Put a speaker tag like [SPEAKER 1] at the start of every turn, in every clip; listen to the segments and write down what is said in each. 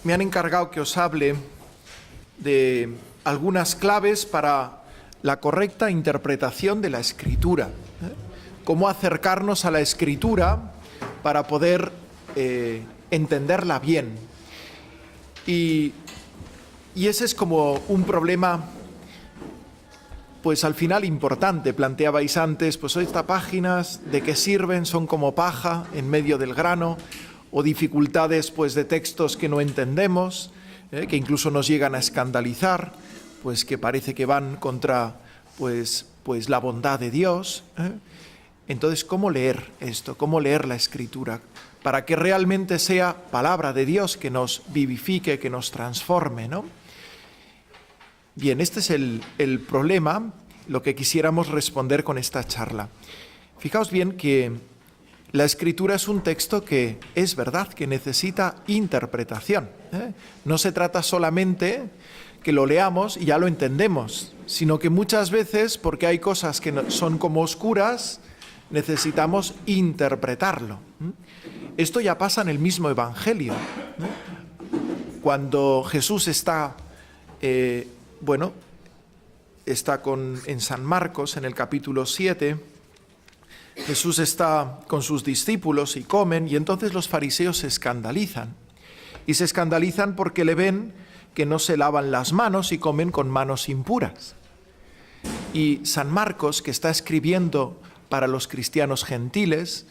[SPEAKER 1] me han encargado que os hable de algunas claves para la correcta interpretación de la Escritura. Cómo acercarnos a la Escritura para poder entenderla bien. Y ese es como un problema, pues al final importante. Planteabais antes, pues estas páginas, ¿de qué sirven? Son como paja en medio del grano, o dificultades pues de textos que no entendemos, que incluso nos llegan a escandalizar, pues que parece que van contra pues la bondad de Dios. Entonces, ¿cómo leer esto? ¿Cómo leer la Escritura? Para que realmente sea palabra de Dios que nos vivifique, que nos transforme, ¿no? Bien, este es el problema, lo que quisiéramos responder con esta charla. Fijaos bien que la Escritura es un texto que es verdad, que necesita interpretación. No se trata solamente que lo leamos y ya lo entendemos, sino que muchas veces, porque hay cosas que son como oscuras, necesitamos interpretarlo. Esto ya pasa en el mismo Evangelio. Cuando Jesús está, en San Marcos, en el capítulo 7, Jesús está con sus discípulos y comen, y entonces los fariseos se escandalizan. Y se escandalizan porque le ven que no se lavan las manos y comen con manos impuras. Y San Marcos, que está escribiendo para los cristianos gentiles,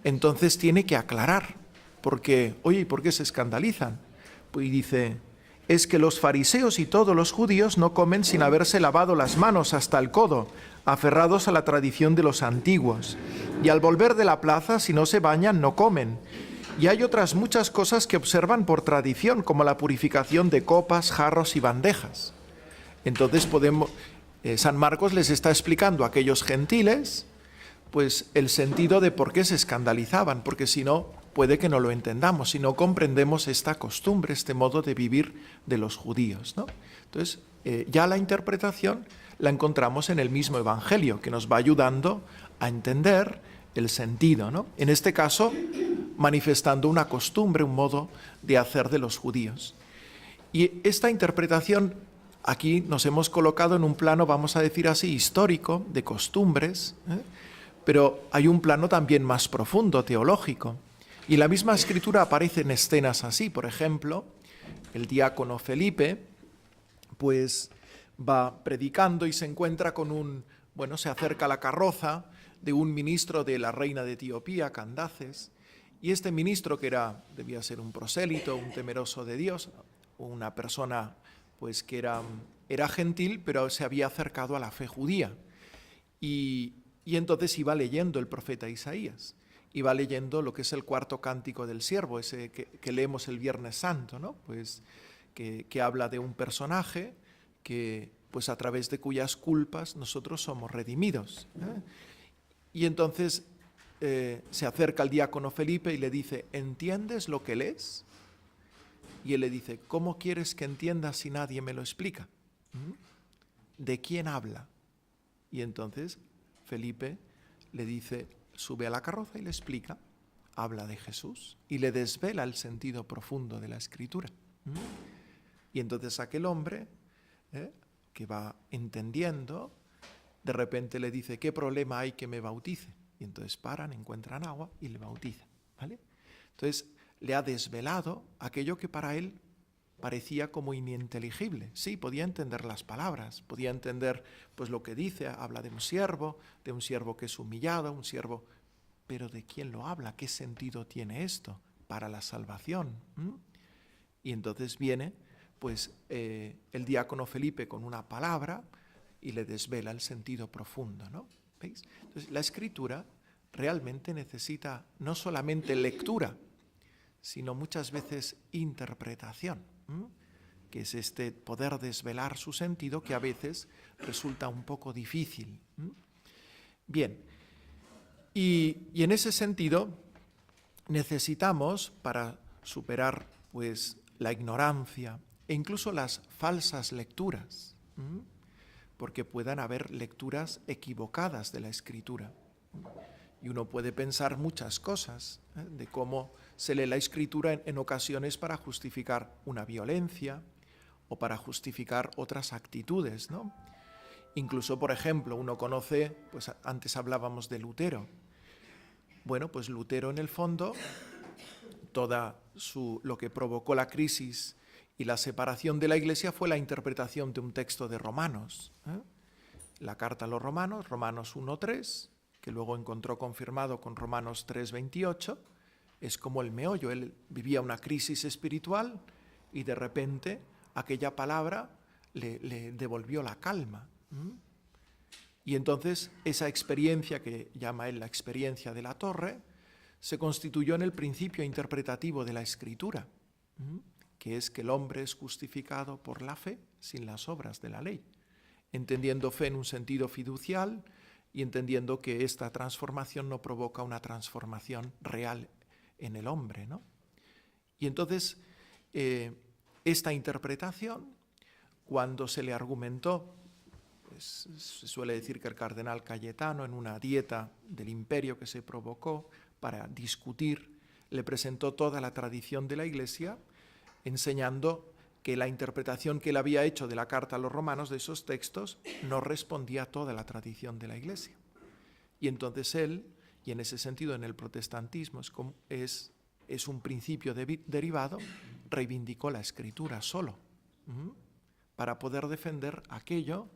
[SPEAKER 1] entonces tiene que aclarar, porque, oye, ¿y por qué se escandalizan? Pues dice, es que los fariseos y todos los judíos no comen sin haberse lavado las manos hasta el codo, aferrados a la tradición de los antiguos. Y al volver de la plaza, si no se bañan, no comen. Y hay otras muchas cosas que observan por tradición, como la purificación de copas, jarros y bandejas. Entonces San Marcos les está explicando a aquellos gentiles pues el sentido de por qué se escandalizaban, porque si no, puede que no lo entendamos, si no comprendemos esta costumbre, este modo de vivir de los judíos, ¿no? Entonces, ya la interpretación la encontramos en el mismo Evangelio, que nos va ayudando a entender el sentido, ¿no? En este caso, manifestando una costumbre, un modo de hacer de los judíos. Y esta interpretación, aquí nos hemos colocado en un plano, vamos a decir así, histórico, de costumbres, pero hay un plano también más profundo, teológico. Y en la misma Escritura aparecen escenas así. Por ejemplo, el diácono Felipe, pues va predicando y se encuentra con se acerca a la carroza de un ministro de la reina de Etiopía, Candaces, y este ministro, que debía ser un prosélito, un temeroso de Dios, una persona pues que era gentil, pero se había acercado a la fe judía. Y entonces iba leyendo el profeta Isaías, iba leyendo lo que es el cuarto cántico del siervo, ese que leemos el Viernes Santo, ¿no? Pues que habla de un personaje que, pues a través de cuyas culpas nosotros somos redimidos. Y entonces se acerca al diácono Felipe y le dice, ¿entiendes lo que lees? Y él le dice, ¿cómo quieres que entienda si nadie me lo explica? ¿De quién habla? Y entonces Felipe le dice, sube a la carroza y le explica, habla de Jesús y le desvela el sentido profundo de la Escritura. Y entonces aquel hombre, que va entendiendo, de repente le dice, ¿qué problema hay que me bautice? Y entonces paran, encuentran agua y le bautizan, ¿vale? Entonces le ha desvelado aquello que para él parecía como ininteligible. Sí, podía entender las palabras, podía entender pues lo que dice, habla de un siervo que es humillado, un siervo, pero ¿de quién lo habla? ¿Qué sentido tiene esto para la salvación? Y entonces viene pues el diácono Felipe con una palabra y le desvela el sentido profundo, ¿no? ¿Veis? Entonces la Escritura realmente necesita no solamente lectura, sino muchas veces interpretación, que es este poder desvelar su sentido que a veces resulta un poco difícil. Bien, y en ese sentido necesitamos, para superar pues la ignorancia e incluso las falsas lecturas, porque puedan haber lecturas equivocadas de la Escritura. Y uno puede pensar muchas cosas, de cómo se lee la Escritura en ocasiones para justificar una violencia o para justificar otras actitudes, ¿no? Incluso, por ejemplo, uno conoce, pues antes hablábamos de Lutero. Bueno, pues Lutero en el fondo, lo que provocó la crisis y la separación de la Iglesia fue la interpretación de un texto de Romanos. La carta a los Romanos, Romanos 1:3, que luego encontró confirmado con Romanos 3:28, es como el meollo. Él vivía una crisis espiritual y de repente aquella palabra le devolvió la calma. Y entonces esa experiencia que llama él la experiencia de la torre se constituyó en el principio interpretativo de la Escritura, que es que el hombre es justificado por la fe sin las obras de la ley, entendiendo fe en un sentido fiducial y entendiendo que esta transformación no provoca una transformación real en el hombre, ¿no? Y entonces esta interpretación, cuando se le argumentó, pues, se suele decir que el cardenal Cayetano, en una dieta del imperio que se provocó para discutir, le presentó toda la tradición de la Iglesia, enseñando que la interpretación que él había hecho de la carta a los romanos, de esos textos, no respondía a toda la tradición de la Iglesia. Y entonces él, y en ese sentido en el protestantismo es un principio derivado, reivindicó la Escritura solo, para poder defender aquello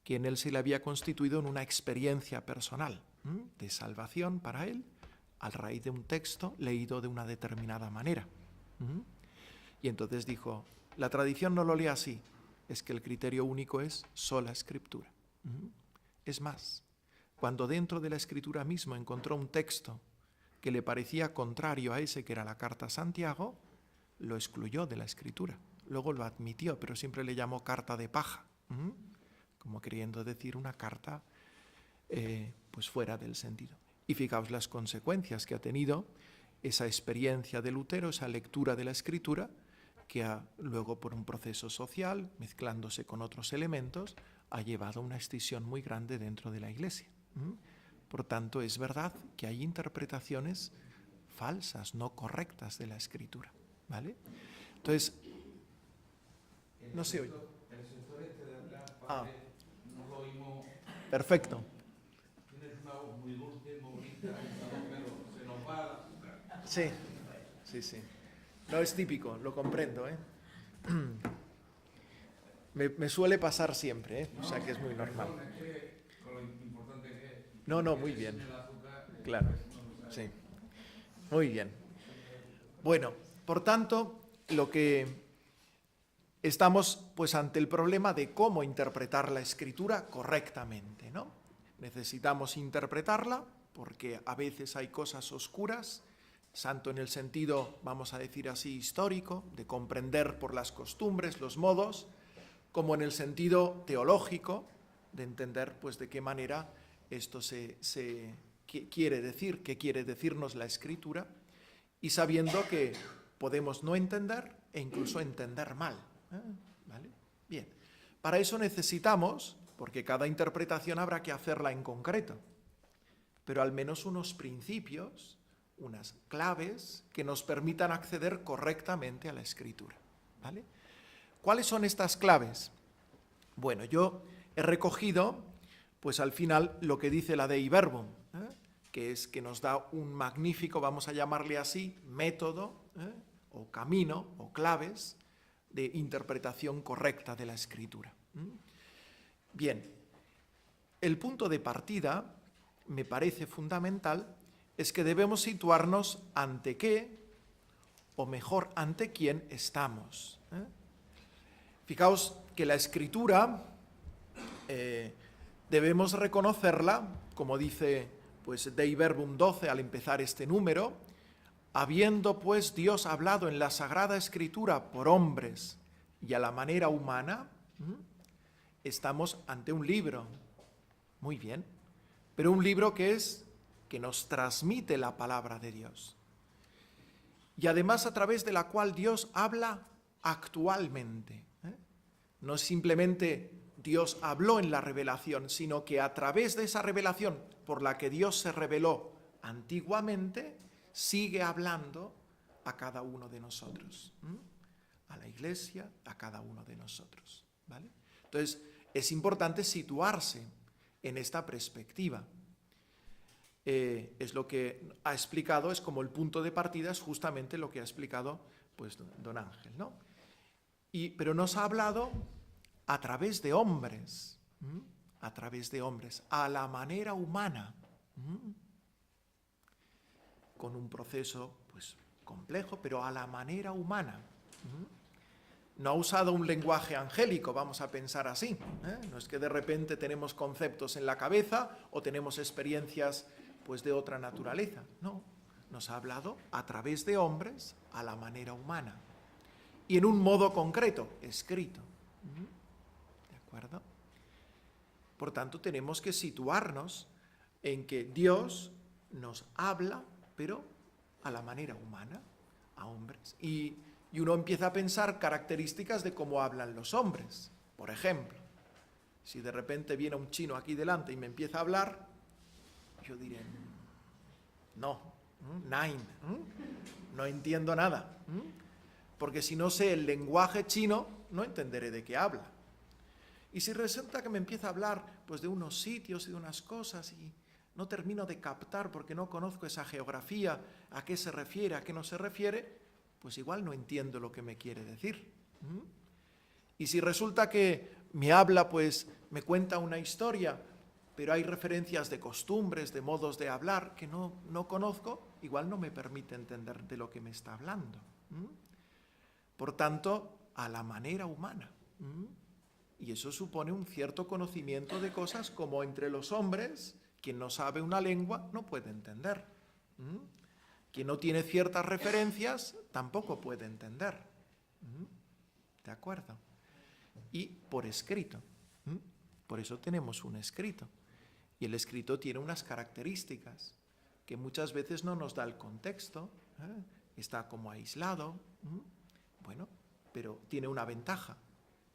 [SPEAKER 1] que en él se le había constituido en una experiencia personal de salvación para él, a raíz de un texto leído de una determinada manera. Y entonces dijo, la tradición no lo lee así, es que el criterio único es sola Escritura. Es más, cuando dentro de la Escritura mismo encontró un texto que le parecía contrario a ese que era la carta a Santiago, lo excluyó de la Escritura. Luego lo admitió, pero siempre le llamó carta de paja, como queriendo decir una carta pues fuera del sentido. Y fijaos las consecuencias que ha tenido esa experiencia de Lutero, esa lectura de la Escritura, que luego por un proceso social, mezclándose con otros elementos, ha llevado a una escisión muy grande dentro de la Iglesia. Por tanto, es verdad que hay interpretaciones falsas, no correctas de la Escritura, ¿vale? Entonces, no se oye.
[SPEAKER 2] El sector este de atrás, padre, no lo oímos.
[SPEAKER 1] Perfecto.
[SPEAKER 2] Tienes una voz muy dulce, muy bonita, pero se nos va el azúcar.
[SPEAKER 1] Sí. No es típico, lo comprendo, ¿eh? Me suele pasar siempre, ¿eh? O sea que es muy normal.
[SPEAKER 2] Es que con lo importante que es.
[SPEAKER 1] No, muy bien.
[SPEAKER 2] El azúcar,
[SPEAKER 1] Claro, sí. Muy bien. Bueno, por tanto, lo que estamos pues ante el problema de cómo interpretar la Escritura correctamente, ¿no? Necesitamos interpretarla porque a veces hay cosas oscuras, santo en el sentido, vamos a decir así, histórico, de comprender por las costumbres, los modos, como en el sentido teológico, de entender pues de qué manera esto qué quiere decir, qué quiere decirnos la Escritura, y sabiendo que podemos no entender e incluso entender mal. ¿Vale? Bien, para eso necesitamos, porque cada interpretación habrá que hacerla en concreto, pero al menos unos principios, unas claves que nos permitan acceder correctamente a la Escritura. ¿Vale? ¿Cuáles son estas claves? Bueno, yo he recogido, pues al final, lo que dice la Dei Verbum, que es que nos da un magnífico, vamos a llamarle así, método, o camino, o claves, de interpretación correcta de la Escritura. Bien, el punto de partida, me parece fundamental, es que debemos situarnos ante qué, o mejor, ante quién estamos. Fijaos que la Escritura debemos reconocerla, como dice pues Dei Verbum 12 al empezar este número, habiendo pues Dios hablado en la Sagrada Escritura por hombres y a la manera humana, estamos ante un libro, muy bien, pero un libro que nos transmite la palabra de Dios. Y además a través de la cual Dios habla actualmente. No simplemente Dios habló en la revelación, sino que a través de esa revelación por la que Dios se reveló antiguamente, sigue hablando a cada uno de nosotros, a la Iglesia, a cada uno de nosotros, ¿vale? Entonces, es importante situarse en esta perspectiva. Es lo que ha explicado, es como el punto de partida, es justamente lo que ha explicado pues, don Ángel, ¿no? Pero nos ha hablado a través de hombres, a la manera humana, con un proceso pues, complejo, pero a la manera humana. No ha usado un lenguaje angélico, vamos a pensar así. No es que de repente tenemos conceptos en la cabeza o tenemos experiencias pues, de otra naturaleza. No, nos ha hablado a través de hombres a la manera humana. Y en un modo concreto, escrito. ¿De acuerdo? Por tanto, tenemos que situarnos en que Dios nos habla, pero a la manera humana, a hombres. Y uno empieza a pensar características de cómo hablan los hombres. Por ejemplo, si de repente viene un chino aquí delante y me empieza a hablar, yo diré, no, nein, no entiendo nada. Porque si no sé el lenguaje chino, no entenderé de qué habla. Y si resulta que me empieza a hablar pues, de unos sitios y de unas cosas y no termino de captar porque no conozco esa geografía, a qué se refiere, a qué no se refiere, pues igual no entiendo lo que me quiere decir. Y si resulta que me habla, pues me cuenta una historia, pero hay referencias de costumbres, de modos de hablar que no conozco, igual no me permite entender de lo que me está hablando. Por tanto, a la manera humana. Y eso supone un cierto conocimiento de cosas como entre los hombres, quien no sabe una lengua no puede entender. Quien no tiene ciertas referencias tampoco puede entender. ¿De acuerdo? Y por escrito. Por eso tenemos un escrito. Y el escrito tiene unas características que muchas veces no nos da el contexto. Está como aislado. Bueno, pero tiene una ventaja,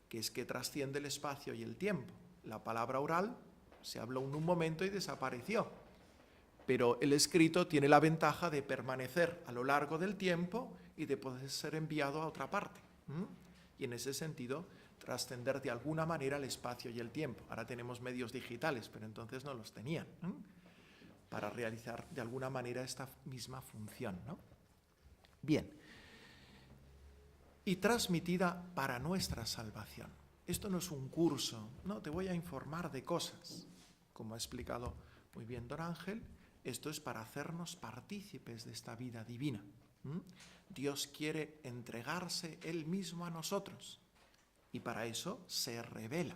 [SPEAKER 1] que es que trasciende el espacio y el tiempo. La palabra oral se habló en un momento y desapareció. Pero el escrito tiene la ventaja de permanecer a lo largo del tiempo y de poder ser enviado a otra parte. Y en ese sentido, trascender de alguna manera el espacio y el tiempo. Ahora tenemos medios digitales, pero entonces no los tenían, para realizar de alguna manera esta misma función, ¿no? Bien. Y transmitida para nuestra salvación. Esto no es un curso, no, te voy a informar de cosas. Como ha explicado muy bien don Ángel, esto es para hacernos partícipes de esta vida divina. Dios quiere entregarse Él mismo a nosotros y para eso se revela.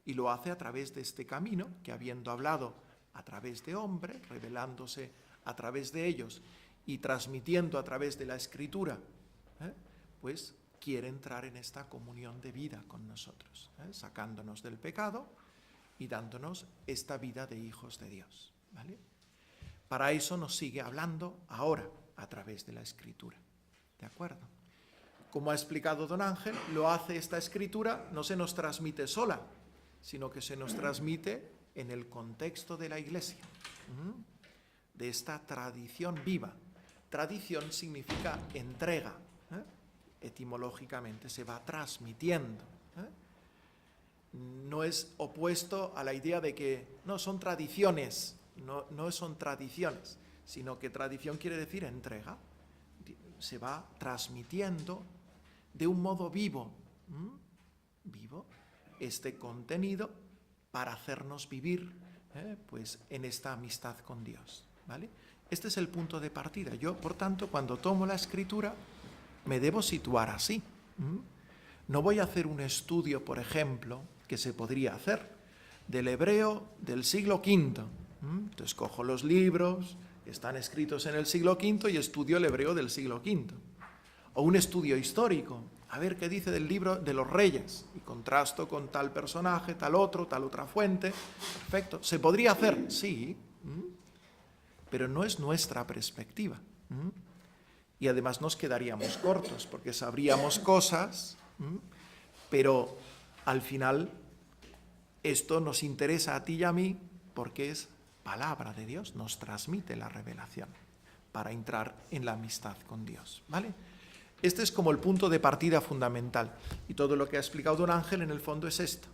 [SPEAKER 1] Y lo hace a través de este camino que, habiendo hablado a través de hombres, revelándose a través de ellos y transmitiendo a través de la Escritura, pues quiere entrar en esta comunión de vida con nosotros, sacándonos del pecado y dándonos esta vida de hijos de Dios. ¿Vale? Para eso nos sigue hablando ahora a través de la Escritura. ¿De acuerdo? Como ha explicado don Ángel, lo hace esta Escritura, no se nos transmite sola, sino que se nos transmite en el contexto de la Iglesia, de esta tradición viva. Tradición significa entrega, etimológicamente se va transmitiendo. No es opuesto a la idea de que no son tradiciones, no son tradiciones, sino que tradición quiere decir entrega. Se va transmitiendo de un modo vivo, este contenido para hacernos vivir pues en esta amistad con Dios, ¿vale? Este es el punto de partida. Yo, por tanto, cuando tomo la Escritura, me debo situar así. No voy a hacer un estudio, por ejemplo, que se podría hacer, del hebreo del siglo V. Entonces cojo los libros que están escritos en el siglo V y estudio el hebreo del siglo V. O un estudio histórico, a ver qué dice del libro de los Reyes, y contrasto con tal personaje, tal otra fuente. Perfecto. ¿Se podría hacer? Sí, pero no es nuestra perspectiva. Y además nos quedaríamos cortos, porque sabríamos cosas, pero al final esto nos interesa a ti y a mí porque es palabra de Dios nos transmite la revelación para entrar en la amistad con Dios, ¿vale? Este es como el punto de partida fundamental. Y todo lo que ha explicado don Ángel en el fondo es esto.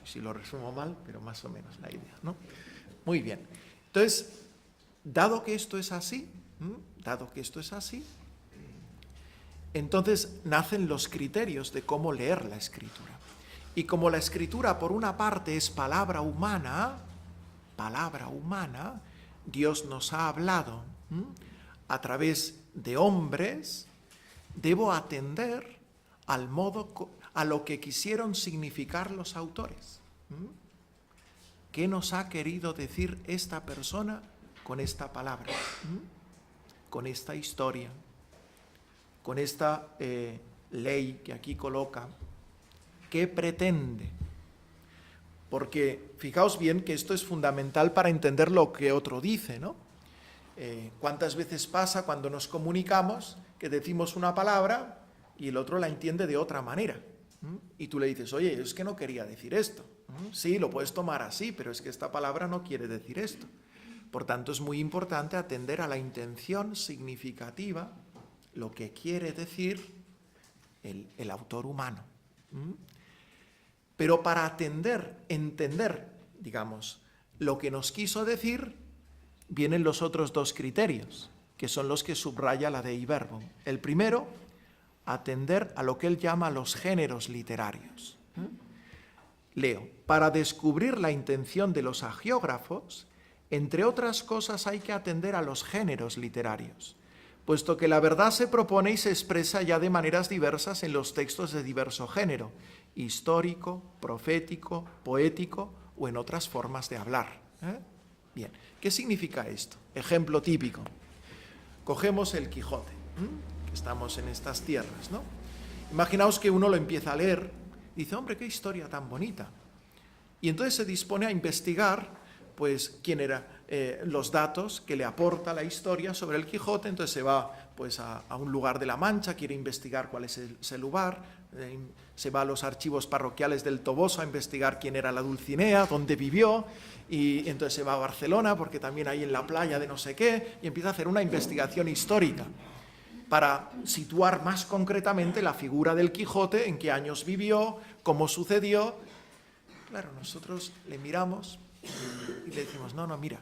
[SPEAKER 1] Si lo resumo mal, pero más o menos la idea, ¿no? Muy bien. Entonces, dado que esto es así, entonces nacen los criterios de cómo leer la Escritura. Y como la Escritura, por una parte, es palabra humana, Dios nos ha hablado a través de hombres, debo atender al modo, a lo que quisieron significar los autores. ¿Qué nos ha querido decir esta persona con esta palabra? Con esta historia, con esta ley que aquí coloca. ¿Qué pretende? Porque fijaos bien que esto es fundamental para entender lo que otro dice, ¿no? ¿Cuántas veces pasa cuando nos comunicamos que decimos una palabra y el otro la entiende de otra manera? Y tú le dices, oye, es que no quería decir esto. Sí, lo puedes tomar así, pero es que esta palabra no quiere decir esto. Por tanto, es muy importante atender a la intención significativa, lo que quiere decir el autor humano. Pero para entender, digamos, lo que nos quiso decir, vienen los otros dos criterios, que son los que subraya la Dei Verbum. El primero, atender a lo que él llama los géneros literarios. Leo, para descubrir la intención de los agiógrafos, entre otras cosas hay que atender a los géneros literarios, puesto que la verdad se propone y se expresa ya de maneras diversas en los textos de diverso género, histórico, profético, poético o en otras formas de hablar. Bien, ¿qué significa esto? Ejemplo típico. Cogemos el Quijote, que estamos en estas tierras, ¿no? Imaginaos que uno lo empieza a leer, dice, hombre, qué historia tan bonita. Y entonces se dispone a investigar, pues, quién era, los datos que le aporta la historia sobre el Quijote. Entonces se va, pues, a un lugar de la Mancha, quiere investigar cuál es ese lugar, se va a los archivos parroquiales del Toboso a investigar quién era la Dulcinea, dónde vivió, y entonces se va a Barcelona porque también hay en la playa de no sé qué, y empieza a hacer una investigación histórica para situar más concretamente la figura del Quijote, en qué años vivió, cómo sucedió. Claro, nosotros le miramos y le decimos, no, mira,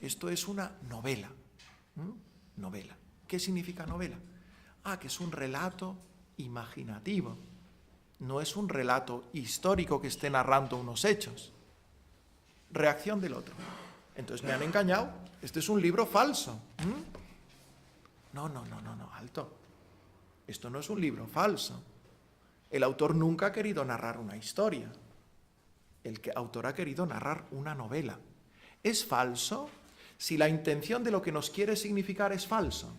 [SPEAKER 1] esto es una novela. Novela. ¿Qué significa novela? Que es un relato imaginativo. No es un relato histórico que esté narrando unos hechos. Reacción del otro. Entonces me han engañado. Este es un libro falso. No, alto. Esto no es un libro falso. El autor nunca ha querido narrar una historia. El autor ha querido narrar una novela. ¿Es falso? Si la intención de lo que nos quiere significar es falso.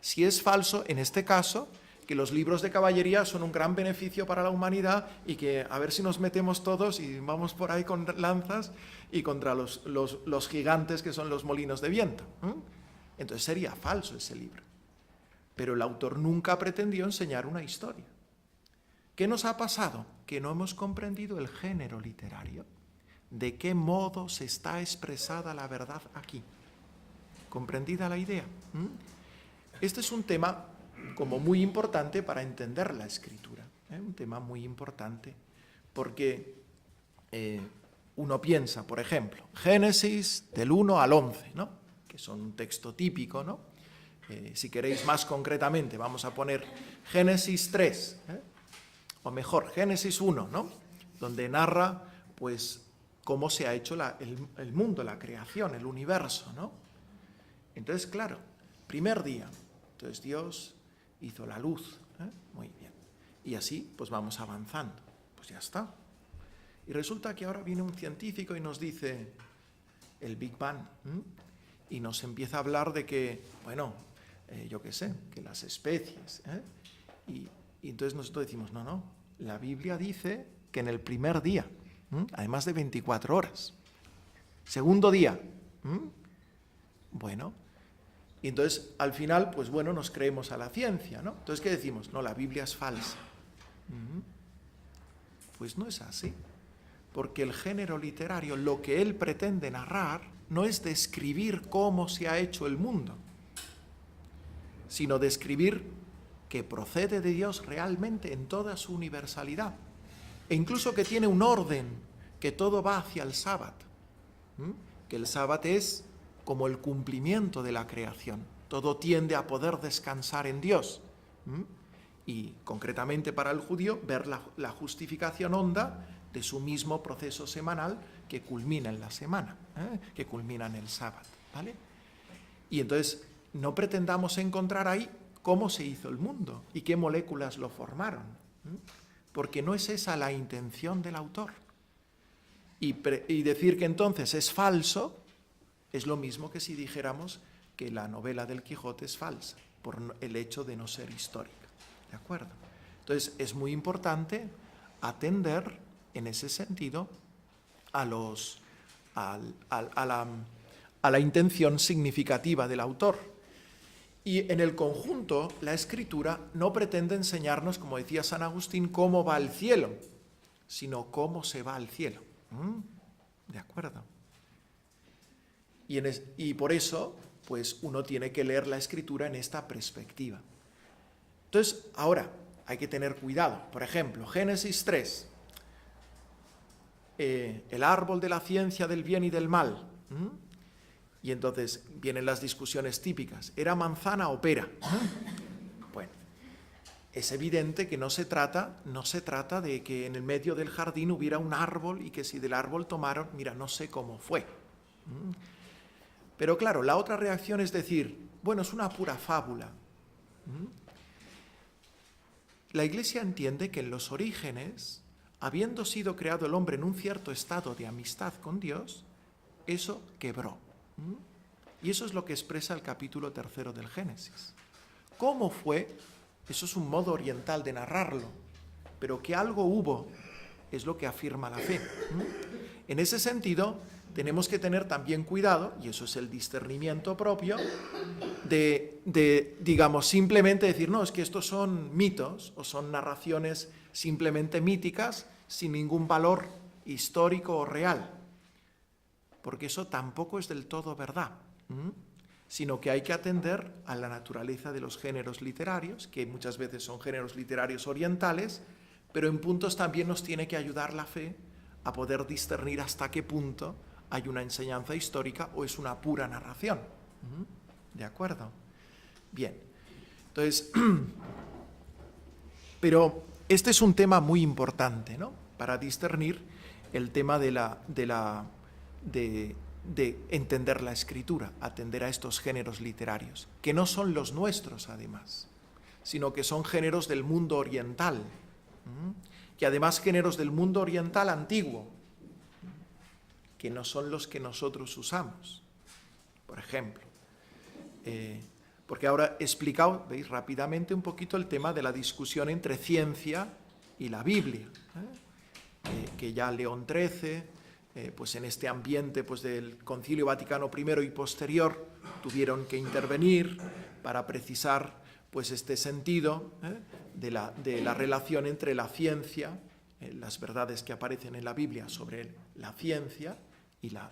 [SPEAKER 1] Si es falso, en este caso, que los libros de caballería son un gran beneficio para la humanidad y que a ver si nos metemos todos y vamos por ahí con lanzas y contra los gigantes que son los molinos de viento. Entonces sería falso ese libro. Pero el autor nunca pretendió enseñar una historia. ¿Qué nos ha pasado? Que no hemos comprendido el género literario. ¿De qué modo se está expresada la verdad aquí? ¿Comprendida la idea? Este es un tema como muy importante para entender la Escritura. Un tema muy importante porque uno piensa, por ejemplo, Génesis del 1 al 11, ¿no? Que son un texto típico, ¿no? Si queréis más concretamente, vamos a poner Génesis 3, o mejor, Génesis 1, ¿no? Donde narra, pues, cómo se ha hecho el mundo, la creación, el universo, ¿no? Entonces, claro, primer día, entonces Dios hizo la luz, muy bien. Y así, pues vamos avanzando, pues ya está. Y resulta que ahora viene un científico y nos dice el Big Bang, y nos empieza a hablar de que, bueno, yo qué sé, que las especies, y entonces nosotros decimos, no, la Biblia dice que en el primer día, además de 24 horas, segundo día, bueno, y entonces al final, pues bueno, nos creemos a la ciencia, ¿no? Entonces, ¿qué decimos? No, la Biblia es falsa. Pues no es así. porque el género literario, lo que él pretende narrar, no es describir cómo se ha hecho el mundo, sino describir que procede de Dios realmente en toda su universalidad, e incluso que tiene un orden, que todo va hacia el sábado, que el sábado es como el cumplimiento de la creación, todo tiende a poder descansar en Dios, y concretamente para el judío ver la justificación honda de su mismo proceso semanal que culmina en la semana, que culmina en el sábado, ¿vale? Y entonces no pretendamos encontrar ahí cómo se hizo el mundo y qué moléculas lo formaron, porque no es esa la intención del autor. Y decir que entonces es falso es lo mismo que si dijéramos que la novela del Quijote es falsa, por el hecho de no ser histórica, ¿de acuerdo? Entonces es muy importante atender en ese sentido a la intención significativa del autor. Y en el conjunto, la Escritura no pretende enseñarnos, como decía San Agustín, cómo va al cielo, sino cómo se va al cielo. ¿De acuerdo? Y por eso, pues uno tiene que leer la Escritura en esta perspectiva. Entonces, ahora, hay que tener cuidado. Por ejemplo, Génesis 3, el árbol de la ciencia del bien y del mal. Y entonces vienen las discusiones típicas. ¿Era manzana o pera? Bueno, es evidente que no se trata de que en el medio del jardín hubiera un árbol y que si del árbol tomaron, mira, no sé cómo fue. Pero claro, la otra reacción es decir, bueno, es una pura fábula. La Iglesia entiende que en los orígenes, habiendo sido creado el hombre en un cierto estado de amistad con Dios, eso quebró. Y eso es lo que expresa el capítulo 3 del Génesis. ¿Cómo fue? Eso es un modo oriental de narrarlo, pero que algo hubo es lo que afirma la fe. En ese sentido, tenemos que tener también cuidado, y eso es el discernimiento propio, de digamos, simplemente decir, no, es que estos son mitos o son narraciones simplemente míticas sin ningún valor histórico o real, porque eso tampoco es del todo verdad, sino que hay que atender a la naturaleza de los géneros literarios, que muchas veces son géneros literarios orientales, pero en puntos también nos tiene que ayudar la fe a poder discernir hasta qué punto hay una enseñanza histórica o es una pura narración. ¿De acuerdo? Bien. Entonces, pero este es un tema muy importante, ¿no? Para discernir el tema de entender la Escritura, atender a estos géneros literarios, que no son los nuestros además, sino que son géneros del mundo oriental, que además géneros del mundo oriental antiguo, que no son los que nosotros usamos. Por ejemplo, porque ahora he explicado, veis, rápidamente un poquito el tema de la discusión entre ciencia y la Biblia, que ya León XIII, pues en este ambiente pues del Concilio Vaticano I y posterior, tuvieron que intervenir para precisar pues este sentido de la relación entre la ciencia, las verdades que aparecen en la Biblia sobre la ciencia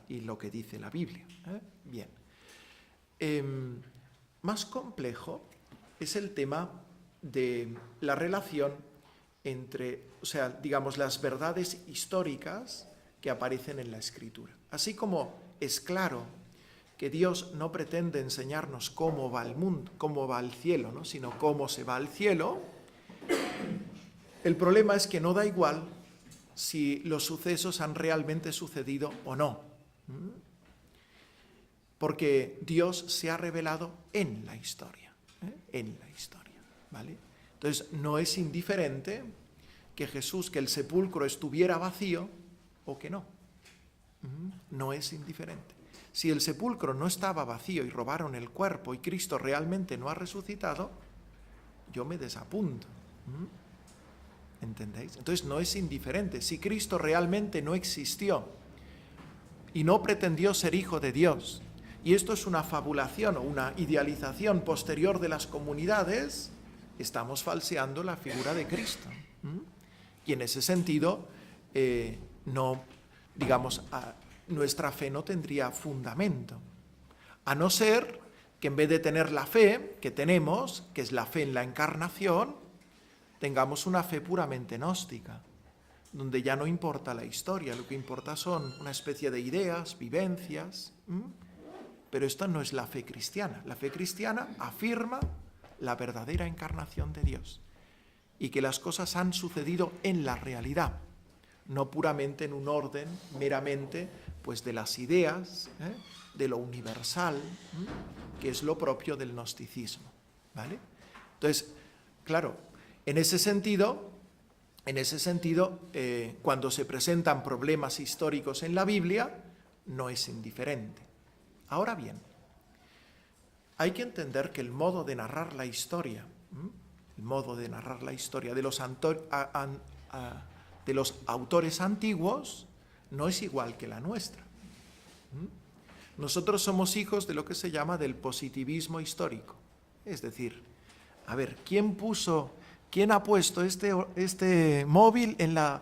[SPEAKER 1] y lo que dice la Biblia. Bien. Más complejo es el tema de la relación entre, o sea, digamos, las verdades históricas que aparecen en la Escritura. Así como es claro que Dios no pretende enseñarnos cómo va el mundo, cómo va el cielo, ¿no? Sino cómo se va al cielo, el problema es que no da igual si los sucesos han realmente sucedido o no. Porque Dios se ha revelado en la historia, ¿vale? Entonces, no es indiferente que el sepulcro estuviera vacío o que no. No es indiferente. Si el sepulcro no estaba vacío y robaron el cuerpo y Cristo realmente no ha resucitado, yo me desapunto. ¿Entendéis? Entonces, no es indiferente. Si Cristo realmente no existió y no pretendió ser hijo de Dios, y esto es una fabulación o una idealización posterior de las comunidades, estamos falseando la figura de Cristo. Y en ese sentido, no digamos, nuestra fe no tendría fundamento. A no ser que en vez de tener la fe que tenemos, que es la fe en la encarnación, tengamos una fe puramente gnóstica, donde ya no importa la historia, lo que importa son una especie de ideas, vivencias. Pero esta no es la fe cristiana. La fe cristiana afirma la verdadera encarnación de Dios y que las cosas han sucedido en la realidad, no puramente en un orden meramente pues de las ideas, de lo universal, que es lo propio del gnosticismo, ¿vale? Entonces, claro, en ese sentido, cuando se presentan problemas históricos en la Biblia, no es indiferente. Ahora bien, hay que entender que el modo de narrar la historia, de los autores antiguos no es igual que la nuestra. Nosotros somos hijos de lo que se llama del positivismo histórico. Es decir, a ver, ¿quién ha puesto este móvil a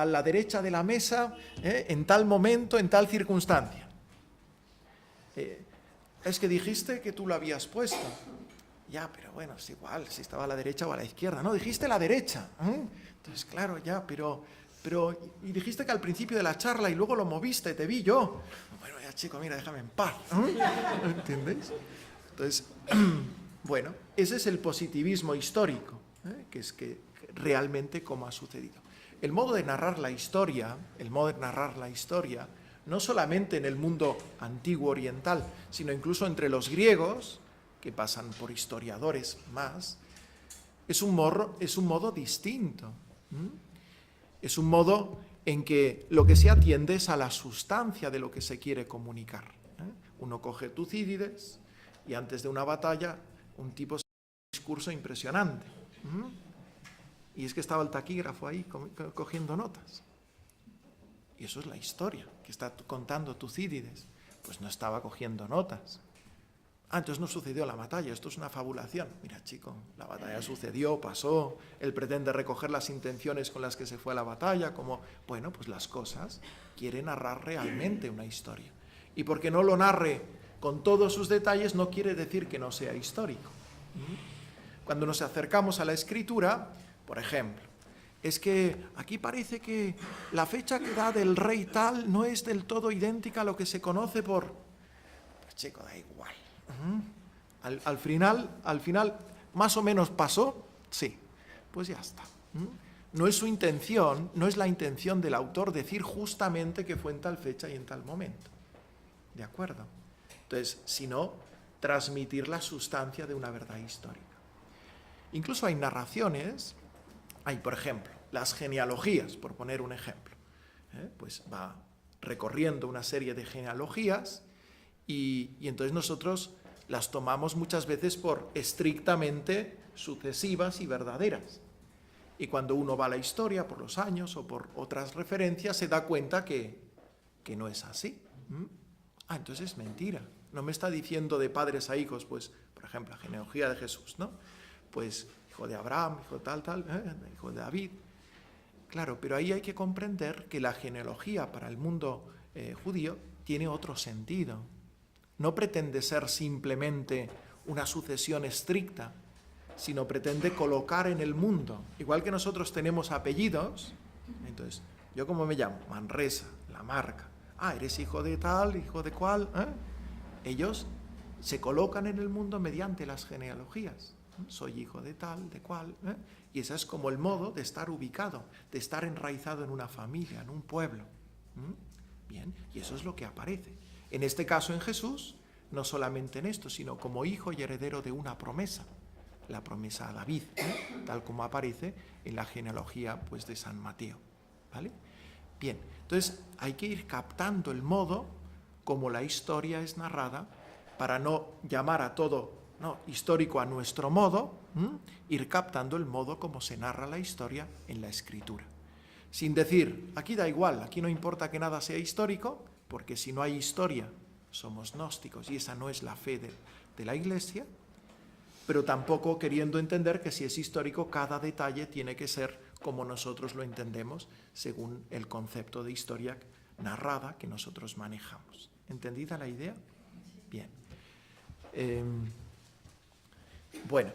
[SPEAKER 1] la derecha de la mesa en tal momento, en tal circunstancia? Es que dijiste que tú lo habías puesto. Ya, pero bueno, es igual, si estaba a la derecha o a la izquierda. No, dijiste la derecha. Entonces, claro, ya, pero y dijiste que al principio de la charla y luego lo moviste, te vi yo. Bueno, ya chico, mira, déjame en paz. ¿Entendéis? Entonces, bueno, ese es el positivismo histórico, que es que realmente cómo ha sucedido. El modo de narrar la historia, no solamente en el mundo antiguo oriental, sino incluso entre los griegos, que pasan por historiadores más, es un modo distinto. Es un modo en que lo que se atiende es a la sustancia de lo que se quiere comunicar. Uno coge Tucídides y antes de una batalla un tipo hace un discurso impresionante. Y es que estaba el taquígrafo ahí cogiendo notas. Y eso es la historia que está contando Tucídides. Pues no estaba cogiendo notas. Entonces no sucedió la batalla, esto es una fabulación. Mira, chico, la batalla sucedió, pasó, él pretende recoger las intenciones con las que se fue a la batalla, bueno, pues las cosas, quiere narrar realmente una historia. Y porque no lo narre con todos sus detalles, no quiere decir que no sea histórico. Cuando nos acercamos a la escritura, por ejemplo, es que aquí parece que la fecha que da del rey tal no es del todo idéntica a lo que se conoce por... Pues chico, da igual. Al final, más o menos pasó, sí, pues ya está. No es su intención, no es la intención del autor decir justamente que fue en tal fecha y en tal momento. ¿De acuerdo? Entonces, sino transmitir la sustancia de una verdad histórica. Incluso hay narraciones, por ejemplo, las genealogías, por poner un ejemplo. Pues va recorriendo una serie de genealogías y entonces nosotros las tomamos muchas veces por estrictamente sucesivas y verdaderas. Y cuando uno va a la historia por los años o por otras referencias, se da cuenta que no es así. Entonces es mentira. No me está diciendo de padres a hijos, pues, por ejemplo, la genealogía de Jesús, ¿no? Pues hijo de Abraham, hijo tal, hijo de David. Claro, pero ahí hay que comprender que la genealogía para el mundo judío tiene otro sentido. No pretende ser simplemente una sucesión estricta, sino pretende colocar en el mundo, igual que nosotros tenemos apellidos, entonces, ¿yo cómo me llamo? Manresa, Lamarca. Eres hijo de tal, hijo de cual. Ellos se colocan en el mundo mediante las genealogías. Soy hijo de tal, de cual. Y ese es como el modo de estar ubicado, de estar enraizado en una familia, en un pueblo. Bien, y eso es lo que aparece. En este caso en Jesús, no solamente en esto, sino como hijo y heredero de una promesa, la promesa a David, tal como aparece en la genealogía pues, de San Mateo. ¿Vale? Bien, entonces hay que ir captando el modo como la historia es narrada para no llamar a todo histórico a nuestro modo, ir captando el modo como se narra la historia en la Escritura. Sin decir, aquí da igual, aquí no importa que nada sea histórico, porque si no hay historia somos gnósticos y esa no es la fe de la Iglesia, pero tampoco queriendo entender que si es histórico cada detalle tiene que ser como nosotros lo entendemos según el concepto de historia narrada que nosotros manejamos. ¿Entendida la idea? Bien. Bueno.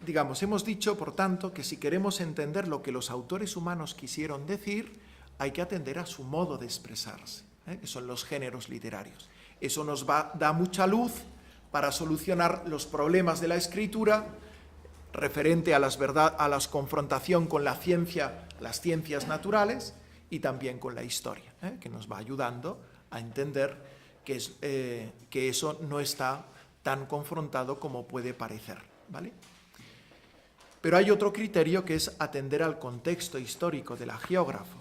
[SPEAKER 1] Digamos, hemos dicho, por tanto, que si queremos entender lo que los autores humanos quisieron decir, hay que atender a su modo de expresarse, que son los géneros literarios. Eso nos da mucha luz para solucionar los problemas de la escritura referente a la confrontación con la ciencia, las ciencias naturales y también con la historia, que nos va ayudando a entender que eso no está tan confrontado como puede parecer, ¿vale? Pero hay otro criterio que es atender al contexto histórico del hagiógrafo.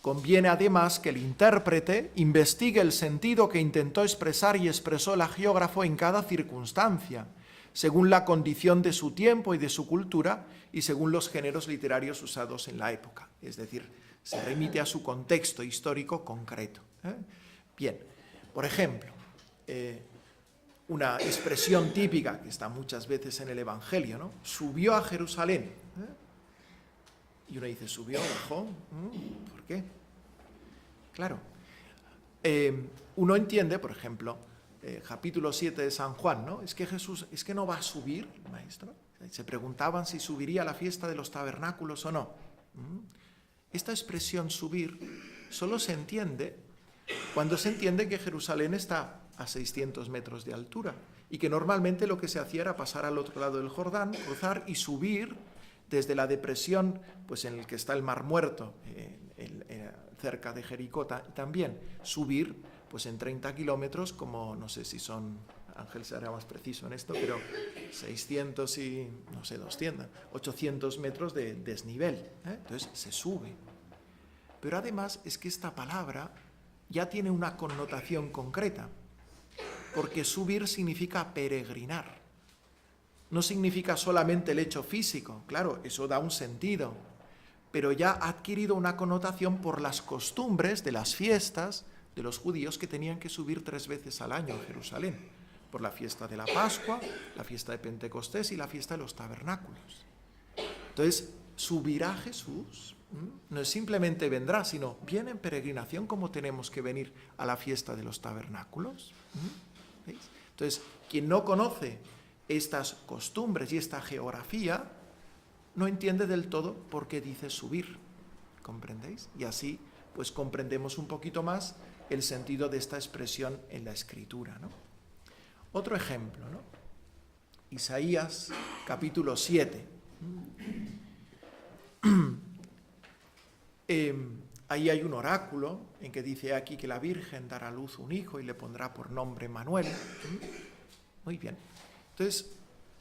[SPEAKER 1] Conviene además que el intérprete investigue el sentido que intentó expresar y expresó el hagiógrafo en cada circunstancia, según la condición de su tiempo y de su cultura y según los géneros literarios usados en la época. Es decir, se remite a su contexto histórico concreto. Bien, por ejemplo, una expresión típica que está muchas veces en el Evangelio, ¿no? Subió a Jerusalén. Y uno dice, ¿subió? ¿Bajó? ¿Por qué? Claro. Uno entiende, por ejemplo, capítulo 7 de San Juan, ¿no? Es que Jesús, ¿es que no va a subir, maestro? Se preguntaban si subiría a la fiesta de los tabernáculos o no. Esta expresión subir solo se entiende cuando se entiende que Jerusalén está a 600 metros de altura y que normalmente lo que se hacía era pasar al otro lado del Jordán, cruzar y subir desde la depresión pues en el que está el Mar Muerto, cerca de Jericó también, subir pues en 30 kilómetros, como no sé si son, Ángel será más preciso en esto, pero 600 y, no sé, 200, 800 metros de desnivel. Entonces se sube. Pero además es que esta palabra ya tiene una connotación concreta, porque subir significa peregrinar. No significa solamente el hecho físico, claro, eso da un sentido, pero ya ha adquirido una connotación por las costumbres de las fiestas de los judíos que tenían que subir 3 veces al año a Jerusalén, por la fiesta de la Pascua, la fiesta de Pentecostés y la fiesta de los tabernáculos. Entonces, subirá Jesús, no es simplemente vendrá, sino viene en peregrinación como tenemos que venir a la fiesta de los tabernáculos. ¿Veis? Entonces, quien no conoce estas costumbres y esta geografía, no entiende del todo por qué dice subir, ¿comprendéis? Y así, pues comprendemos un poquito más el sentido de esta expresión en la Escritura, ¿no? Otro ejemplo, ¿no? Isaías, capítulo 7. Ahí hay un oráculo en que dice aquí que la Virgen dará a luz un hijo y le pondrá por nombre Manuel. Muy bien. Entonces,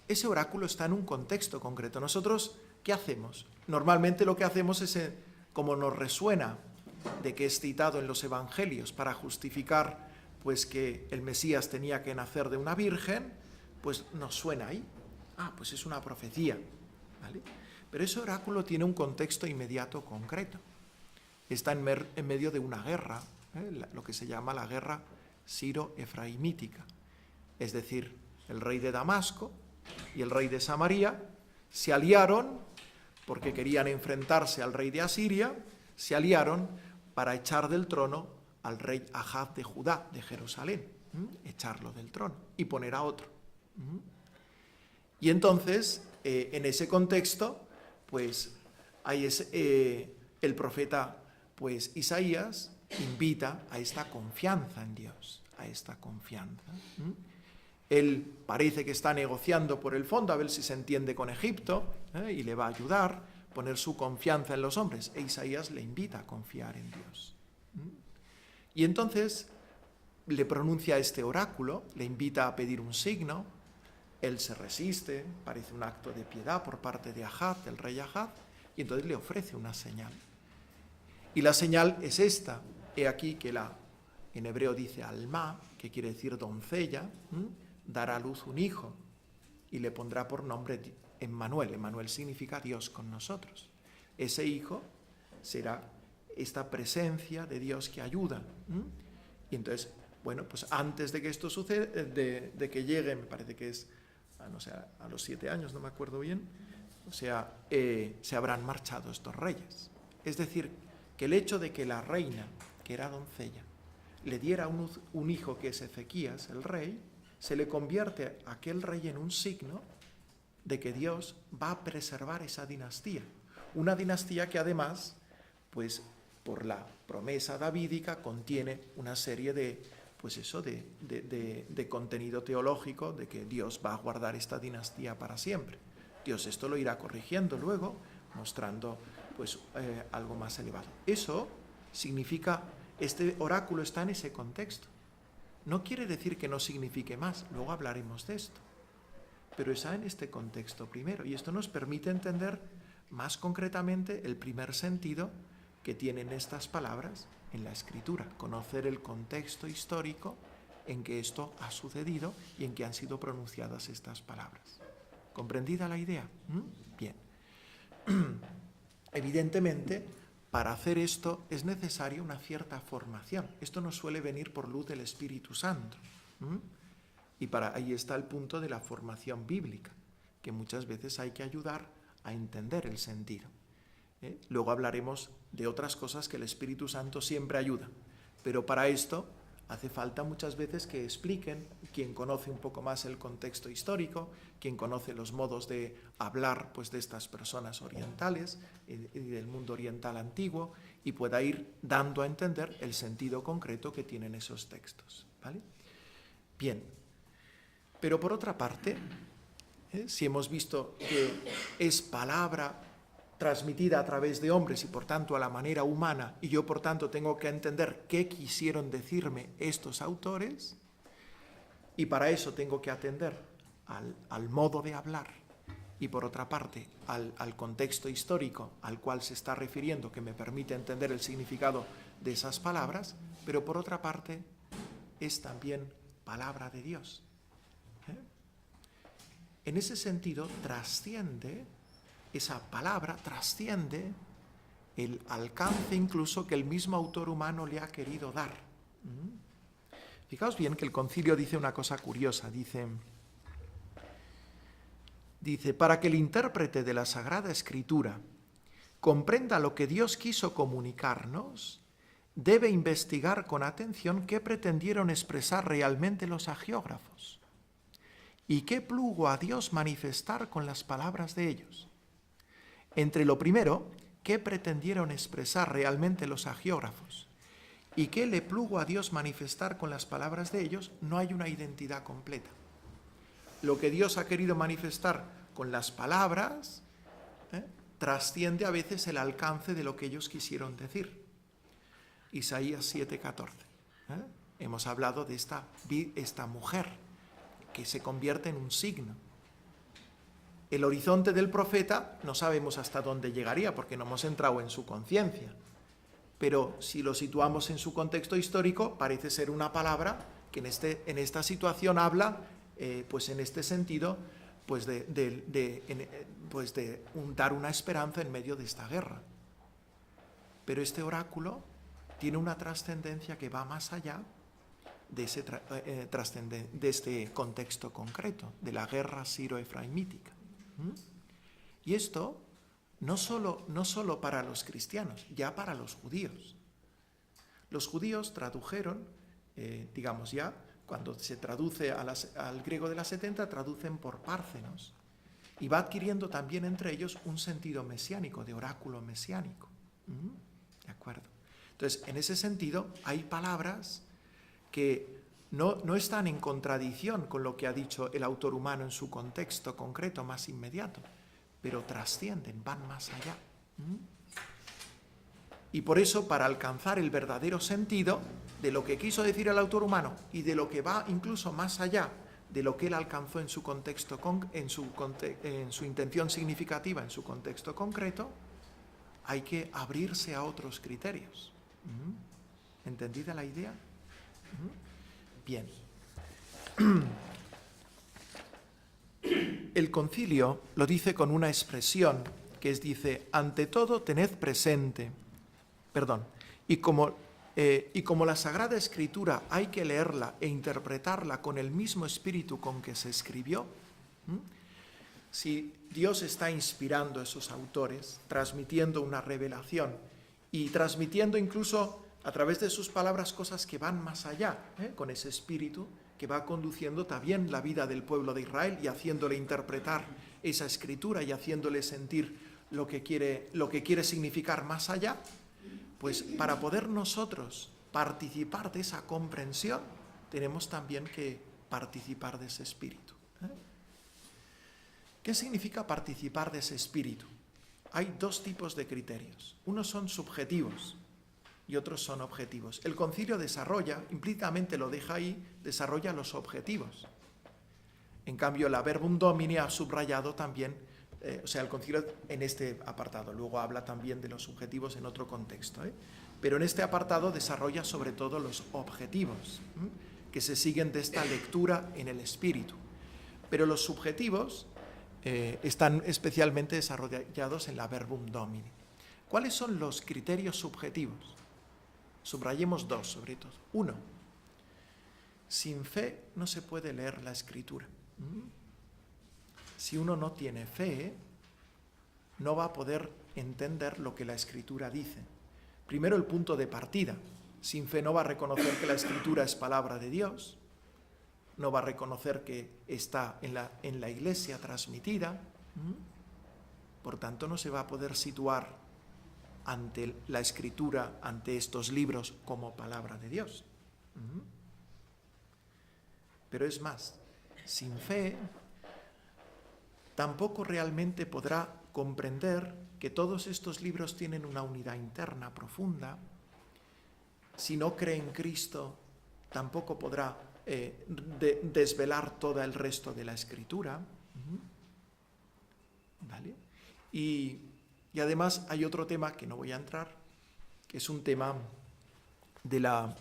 [SPEAKER 1] ese oráculo está en un contexto concreto. Nosotros, ¿qué hacemos? Normalmente lo que hacemos es, como nos resuena de que es citado en los evangelios para justificar pues que el Mesías tenía que nacer de una virgen, pues nos suena ahí. Pues es una profecía, ¿vale? Pero ese oráculo tiene un contexto inmediato concreto. Está en medio de una guerra, lo que se llama la guerra siro-efraimítica. Es decir, el rey de Damasco y el rey de Samaria se aliaron porque querían enfrentarse al rey de Asiria, se aliaron para echar del trono al rey Ahab de Judá, de Jerusalén, echarlo del trono y poner a otro. Y entonces, en ese contexto, pues hay el profeta pues Isaías invita a esta confianza en Dios, a esta confianza. Él parece que está negociando por el fondo a ver si se entiende con Egipto y le va a ayudar, poner su confianza en los hombres. E Isaías le invita a confiar en Dios. Y entonces le pronuncia este oráculo, le invita a pedir un signo, él se resiste, parece un acto de piedad por parte de Ahab, del rey Ahab, y entonces le ofrece una señal. Y la señal es esta, he aquí que en hebreo dice alma, que quiere decir doncella, dará a luz un hijo y le pondrá por nombre Emmanuel. Emmanuel significa Dios con nosotros. Ese hijo será esta presencia de Dios que ayuda. Y entonces, bueno, pues antes de que esto suceda, de que llegue, me parece que es, no sé, a los 7 años, no me acuerdo bien, O sea, se habrán marchado estos reyes. Es decir, que el hecho de que la reina, que era doncella, le diera un hijo que es Ezequías, el rey, se le convierte a aquel rey en un signo de que Dios va a preservar esa dinastía. Una dinastía que además, pues por la promesa davídica, contiene una serie de, pues eso, de contenido teológico, de que Dios va a guardar esta dinastía para siempre. Dios esto lo irá corrigiendo luego, mostrando pues algo más elevado. Eso significa, este oráculo está en ese contexto. No quiere decir que no signifique más, luego hablaremos de esto. Pero está en este contexto primero, y esto nos permite entender más concretamente el primer sentido que tienen estas palabras en la Escritura, conocer el contexto histórico en que esto ha sucedido y en que han sido pronunciadas estas palabras. ¿Comprendida la idea? Bien. Evidentemente, para hacer esto es necesaria una cierta formación. Esto no suele venir por luz del Espíritu Santo. Y ahí está el punto de la formación bíblica, que muchas veces hay que ayudar a entender el sentido. Luego hablaremos de otras cosas que el Espíritu Santo siempre ayuda, pero para esto hace falta muchas veces que expliquen quien conoce un poco más el contexto histórico, quien conoce los modos de hablar pues, de estas personas orientales y del mundo oriental antiguo, y pueda ir dando a entender el sentido concreto que tienen esos textos. ¿Vale? Bien, pero por otra parte, si hemos visto que es palabra transmitida a través de hombres y por tanto a la manera humana, y yo por tanto tengo que entender qué quisieron decirme estos autores, y para eso tengo que atender al modo de hablar y por otra parte al contexto histórico al cual se está refiriendo, que me permite entender el significado de esas palabras, pero por otra parte es también palabra de Dios. En ese sentido trasciende esa palabra, trasciende el alcance incluso que el mismo autor humano le ha querido dar. Fijaos bien que el concilio dice una cosa curiosa, dice, para que el intérprete de la Sagrada Escritura comprenda lo que Dios quiso comunicarnos, debe investigar con atención qué pretendieron expresar realmente los hagiógrafos y qué plugo a Dios manifestar con las palabras de ellos. Entre lo primero, qué pretendieron expresar realmente los hagiógrafos y qué le plugo a Dios manifestar con las palabras de ellos, no hay una identidad completa. Lo que Dios ha querido manifestar con las palabras trasciende a veces el alcance de lo que ellos quisieron decir. Isaías 7:14. Hemos hablado de esta mujer que se convierte en un signo. El horizonte del profeta no sabemos hasta dónde llegaría porque no hemos entrado en su conciencia. Pero si lo situamos en su contexto histórico, parece ser una palabra que en esta situación habla, pues en este sentido, pues de dar una esperanza en medio de esta guerra. Pero este oráculo tiene una trascendencia que va más allá de este contexto concreto, de la guerra siro-efraimítica. Y esto no solo para los cristianos, ya para los judíos. Los judíos tradujeron, digamos ya, cuando se traduce al griego de la 70, traducen por Párcenos. Y va adquiriendo también entre ellos un sentido mesiánico, de oráculo mesiánico. ¿De acuerdo? Entonces, en ese sentido, hay palabras que no están en contradicción con lo que ha dicho el autor humano en su contexto concreto más inmediato, pero trascienden, van más allá. Y por eso, para alcanzar el verdadero sentido de lo que quiso decir el autor humano y de lo que va incluso más allá de lo que él alcanzó en su contexto, en su intención significativa, en su contexto concreto, hay que abrirse a otros criterios. ¿Entendida la idea? Bien. El concilio lo dice con una expresión que dice, ante todo tened presente, y como la Sagrada Escritura hay que leerla e interpretarla con el mismo espíritu con que se escribió, si Dios está inspirando a esos autores, transmitiendo una revelación y transmitiendo incluso a través de sus palabras cosas que van más allá, con ese espíritu que va conduciendo también la vida del pueblo de Israel y haciéndole interpretar esa escritura y haciéndole sentir lo que quiere significar más allá, pues para poder nosotros participar de esa comprensión, tenemos también que participar de ese espíritu. ¿Qué significa participar de ese espíritu? Hay dos tipos de criterios. Unos son subjetivos y otros son objetivos. El concilio desarrolla, implícitamente lo deja ahí, desarrolla los objetivos. En cambio, la Verbum Domini ha subrayado también, el concilio en este apartado, luego habla también de los subjetivos en otro contexto, pero en este apartado desarrolla sobre todo los objetivos, que se siguen de esta lectura en el espíritu. Pero los subjetivos están especialmente desarrollados en la Verbum Domini. ¿Cuáles son los criterios subjetivos? Subrayemos dos, sobre todo. Uno, sin fe no se puede leer la Escritura. Si uno no tiene fe, no va a poder entender lo que la Escritura dice. Primero, el punto de partida. Sin fe no va a reconocer que la Escritura es palabra de Dios, no va a reconocer que está en la Iglesia transmitida, por tanto no se va a poder situar ante la Escritura, ante estos libros, como palabra de Dios. Pero es más, sin fe tampoco realmente podrá comprender que todos estos libros tienen una unidad interna profunda. Si no cree en Cristo, tampoco podrá desvelar todo el resto de la Escritura. ¿Vale? Y además hay otro tema que no voy a entrar, que es un tema de la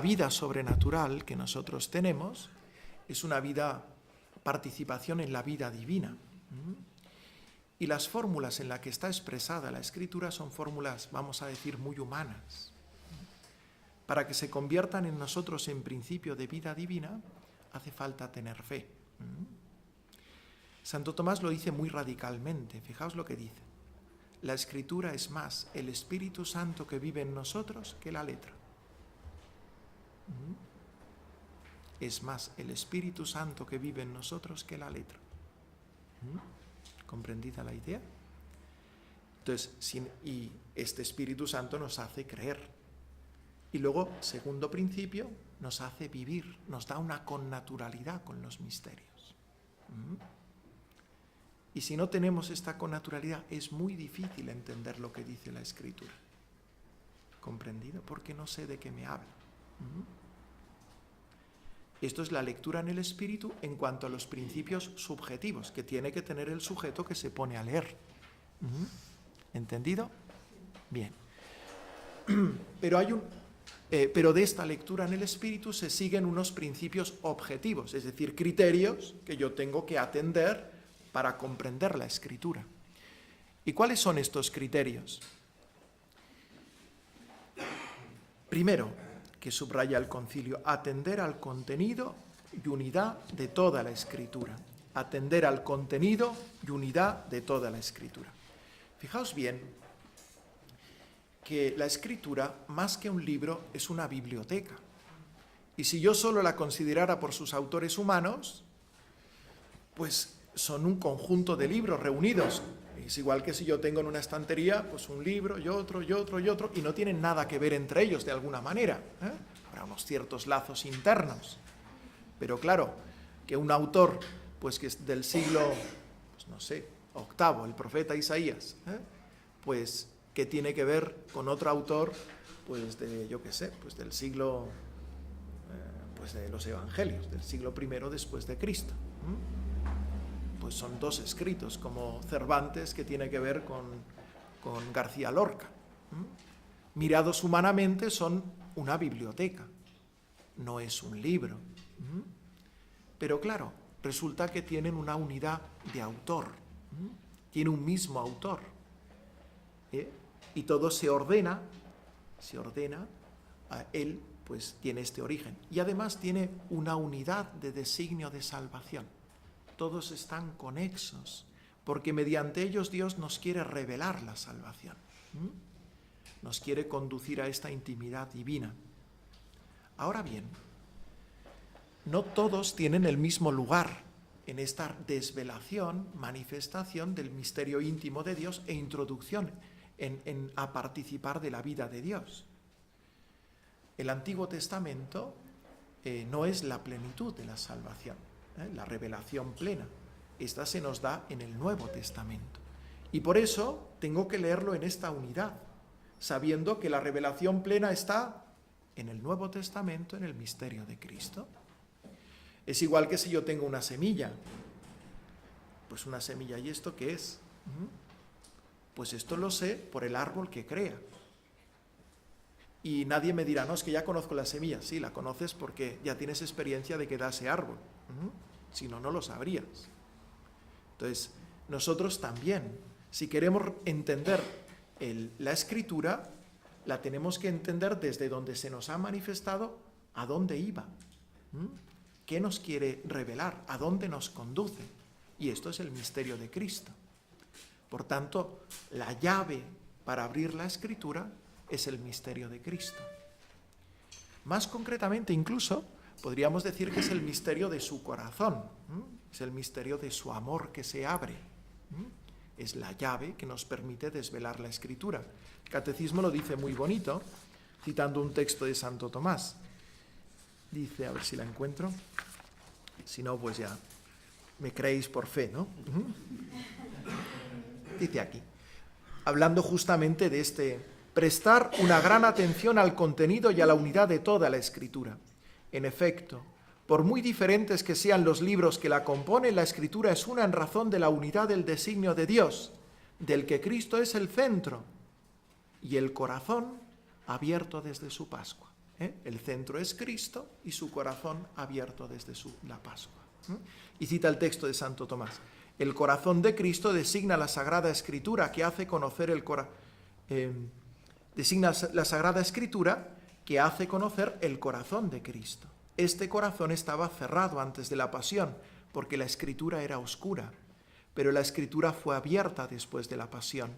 [SPEAKER 1] vida sobrenatural que nosotros tenemos, es una participación en la vida divina. Y las fórmulas en las que está expresada la Escritura son fórmulas, vamos a decir, muy humanas. Para que se conviertan en nosotros en principio de vida divina, hace falta tener fe. Santo Tomás lo dice muy radicalmente. Fijaos lo que dice. La Escritura es más el Espíritu Santo que vive en nosotros que la letra. Es más el Espíritu Santo que vive en nosotros que la letra. ¿Comprendida la idea? Entonces, y este Espíritu Santo nos hace creer. Y luego, segundo principio, nos hace vivir, nos da una connaturalidad con los misterios. Y si no tenemos esta connaturalidad, es muy difícil entender lo que dice la Escritura. ¿Comprendido? Porque no sé de qué me habla. Esto es la lectura en el Espíritu en cuanto a los principios subjetivos que tiene que tener el sujeto que se pone a leer. ¿Entendido? Bien. Pero de esta lectura en el Espíritu se siguen unos principios objetivos, es decir, criterios que yo tengo que atender para comprender la Escritura. ¿Y cuáles son estos criterios? Primero, que subraya el concilio, atender al contenido y unidad de toda la Escritura. Atender al contenido y unidad de toda la Escritura. Fijaos bien que la Escritura, más que un libro, es una biblioteca. Y si yo solo la considerara por sus autores humanos, pues son un conjunto de libros reunidos. Es igual que si yo tengo en una estantería pues un libro y otro y otro y otro, y no tienen nada que ver entre ellos de alguna manera. Habrá unos ciertos lazos internos. Pero claro, que un autor pues que es del siglo, pues no sé, octavo, el profeta Isaías, pues que tiene que ver con otro autor pues de, yo qué sé, pues del siglo, pues de los evangelios, del siglo I después de Cristo. Pues son dos escritos, como Cervantes, que tiene que ver con García Lorca. Mirados humanamente son una biblioteca, no es un libro. Pero claro, resulta que tienen una unidad de autor, tiene un mismo autor. Y todo se ordena, él pues tiene este origen. Y además tiene una unidad de designio de salvación. todos están conexos, porque mediante ellos Dios nos quiere revelar la salvación. Nos quiere conducir a esta intimidad divina. Ahora bien, no todos tienen el mismo lugar en esta desvelación, manifestación del misterio íntimo de Dios e introducción a participar de la vida de Dios. El Antiguo Testamento no es la plenitud de la salvación, la revelación plena. Esta se nos da en el Nuevo Testamento. Y por eso tengo que leerlo en esta unidad, sabiendo que la revelación plena está en el Nuevo Testamento, en el misterio de Cristo. Es igual que si yo tengo una semilla. Pues una semilla, ¿y esto qué es? Pues esto lo sé por el árbol que crea. Y nadie me dirá, no, es que ya conozco la semilla. Sí, la conoces porque ya tienes experiencia de que da ese árbol. Si no, no lo sabrías. Entonces, nosotros también, si queremos entender la Escritura, la tenemos que entender desde donde se nos ha manifestado a dónde iba. ¿Qué nos quiere revelar? ¿A dónde nos conduce? Y esto es el misterio de Cristo. Por tanto, la llave para abrir la Escritura es el misterio de Cristo. Más concretamente, incluso, podríamos decir que es el misterio de su corazón, es el misterio de su amor que se abre. Es la llave que nos permite desvelar la Escritura. El Catecismo lo dice muy bonito, citando un texto de Santo Tomás. Dice, a ver si la encuentro, si no, pues ya me creéis por fe, ¿no? Dice aquí, hablando justamente de prestar una gran atención al contenido y a la unidad de toda la Escritura. En efecto, por muy diferentes que sean los libros que la componen, la Escritura es una en razón de la unidad del designio de Dios, del que Cristo es el centro, y el corazón abierto desde su Pascua. El centro es Cristo y su corazón abierto desde la Pascua. Y cita el texto de Santo Tomás. El corazón de Cristo designa la Sagrada Escritura que hace conocer designa la Sagrada Escritura que hace conocer el corazón de Cristo. Este corazón estaba cerrado antes de la pasión, porque la Escritura era oscura, pero la Escritura fue abierta después de la pasión,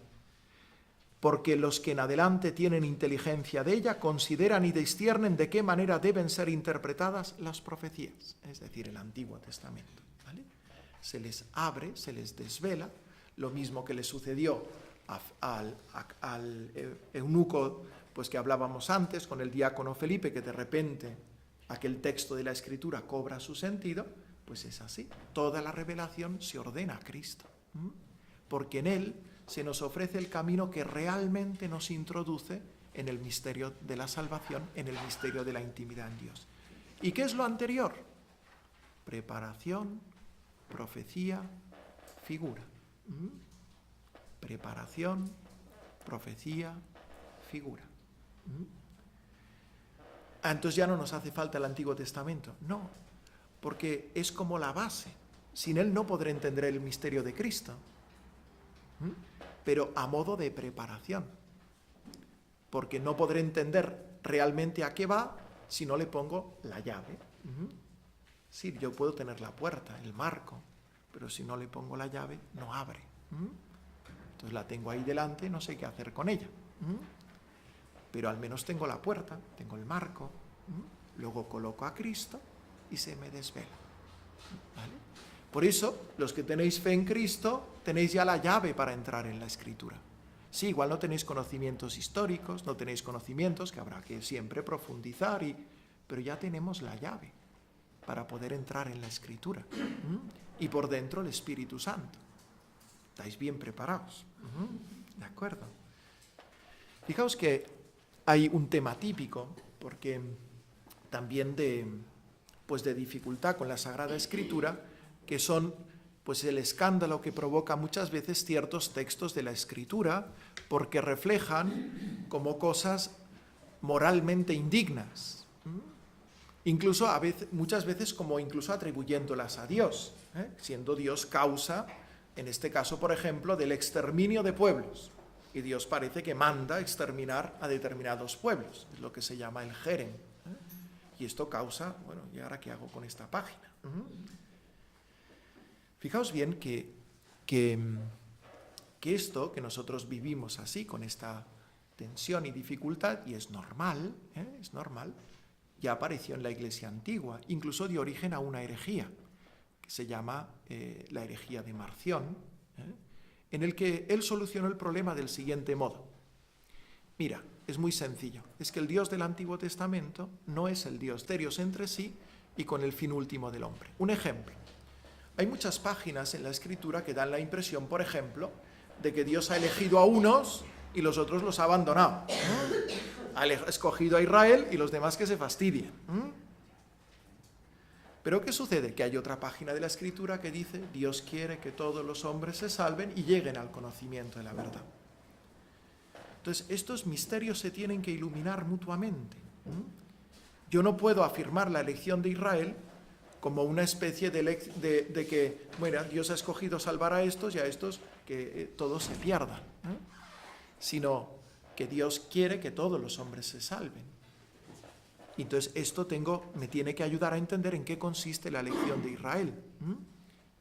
[SPEAKER 1] porque los que en adelante tienen inteligencia de ella consideran y disciernen de qué manera deben ser interpretadas las profecías, es decir, el Antiguo Testamento. ¿Vale? Se les abre, se les desvela, lo mismo que le sucedió al eunuco pues que hablábamos antes, con el diácono Felipe, que de repente aquel texto de la Escritura cobra su sentido, pues es así. Toda la revelación se ordena a Cristo, porque en Él se nos ofrece el camino que realmente nos introduce en el misterio de la salvación, en el misterio de la intimidad en Dios. ¿Y qué es lo anterior? Preparación, profecía, figura. Preparación, profecía, figura. Entonces ya no nos hace falta el Antiguo Testamento. No, porque es como la base. Sin él no podré entender el misterio de Cristo. Pero a modo de preparación. Porque no podré entender realmente a qué va si no le pongo la llave. Sí, yo puedo tener la puerta, el marco, pero si no le pongo la llave, no abre. Entonces la tengo ahí delante, no sé qué hacer con ella. Pero al menos tengo la puerta, tengo el marco, luego coloco a Cristo y se me desvela. ¿Vale? Por eso, los que tenéis fe en Cristo, tenéis ya la llave para entrar en la Escritura. Sí, igual no tenéis conocimientos históricos, no tenéis conocimientos que habrá que siempre profundizar, pero ya tenemos la llave para poder entrar en la Escritura. Y por dentro el Espíritu Santo. ¿Estáis bien preparados? ¿De acuerdo? Fijaos que hay un tema típico, porque también de dificultad con la Sagrada Escritura, que son pues el escándalo que provoca muchas veces ciertos textos de la Escritura, porque reflejan como cosas moralmente indignas, incluso muchas veces como incluso atribuyéndolas a Dios, siendo Dios causa, en este caso, por ejemplo, del exterminio de pueblos. Y Dios parece que manda exterminar a determinados pueblos. Es lo que se llama el Jerem. Y esto causa, bueno, ¿y ahora qué hago con esta página? Fijaos bien que esto que nosotros vivimos así, con esta tensión y dificultad, y es normal, ya apareció en la Iglesia antigua, incluso dio origen a una herejía, que se llama la herejía de Marción, en el que él solucionó el problema del siguiente modo. Mira, es muy sencillo, es que el Dios del Antiguo Testamento no es el Dios de Dios entre sí y con el fin último del hombre. Un ejemplo, hay muchas páginas en la Escritura que dan la impresión, por ejemplo, de que Dios ha elegido a unos y los otros los ha abandonado. Ha escogido a Israel y los demás que se fastidien. Pero ¿qué sucede? Que hay otra página de la Escritura que dice: Dios quiere que todos los hombres se salven y lleguen al conocimiento de la verdad. Entonces, estos misterios se tienen que iluminar mutuamente. Yo no puedo afirmar la elección de Israel como una especie de que, bueno, Dios ha escogido salvar a estos y a estos que todos se pierdan, sino que Dios quiere que todos los hombres se salven. Y entonces esto me tiene que ayudar a entender en qué consiste la elección de Israel,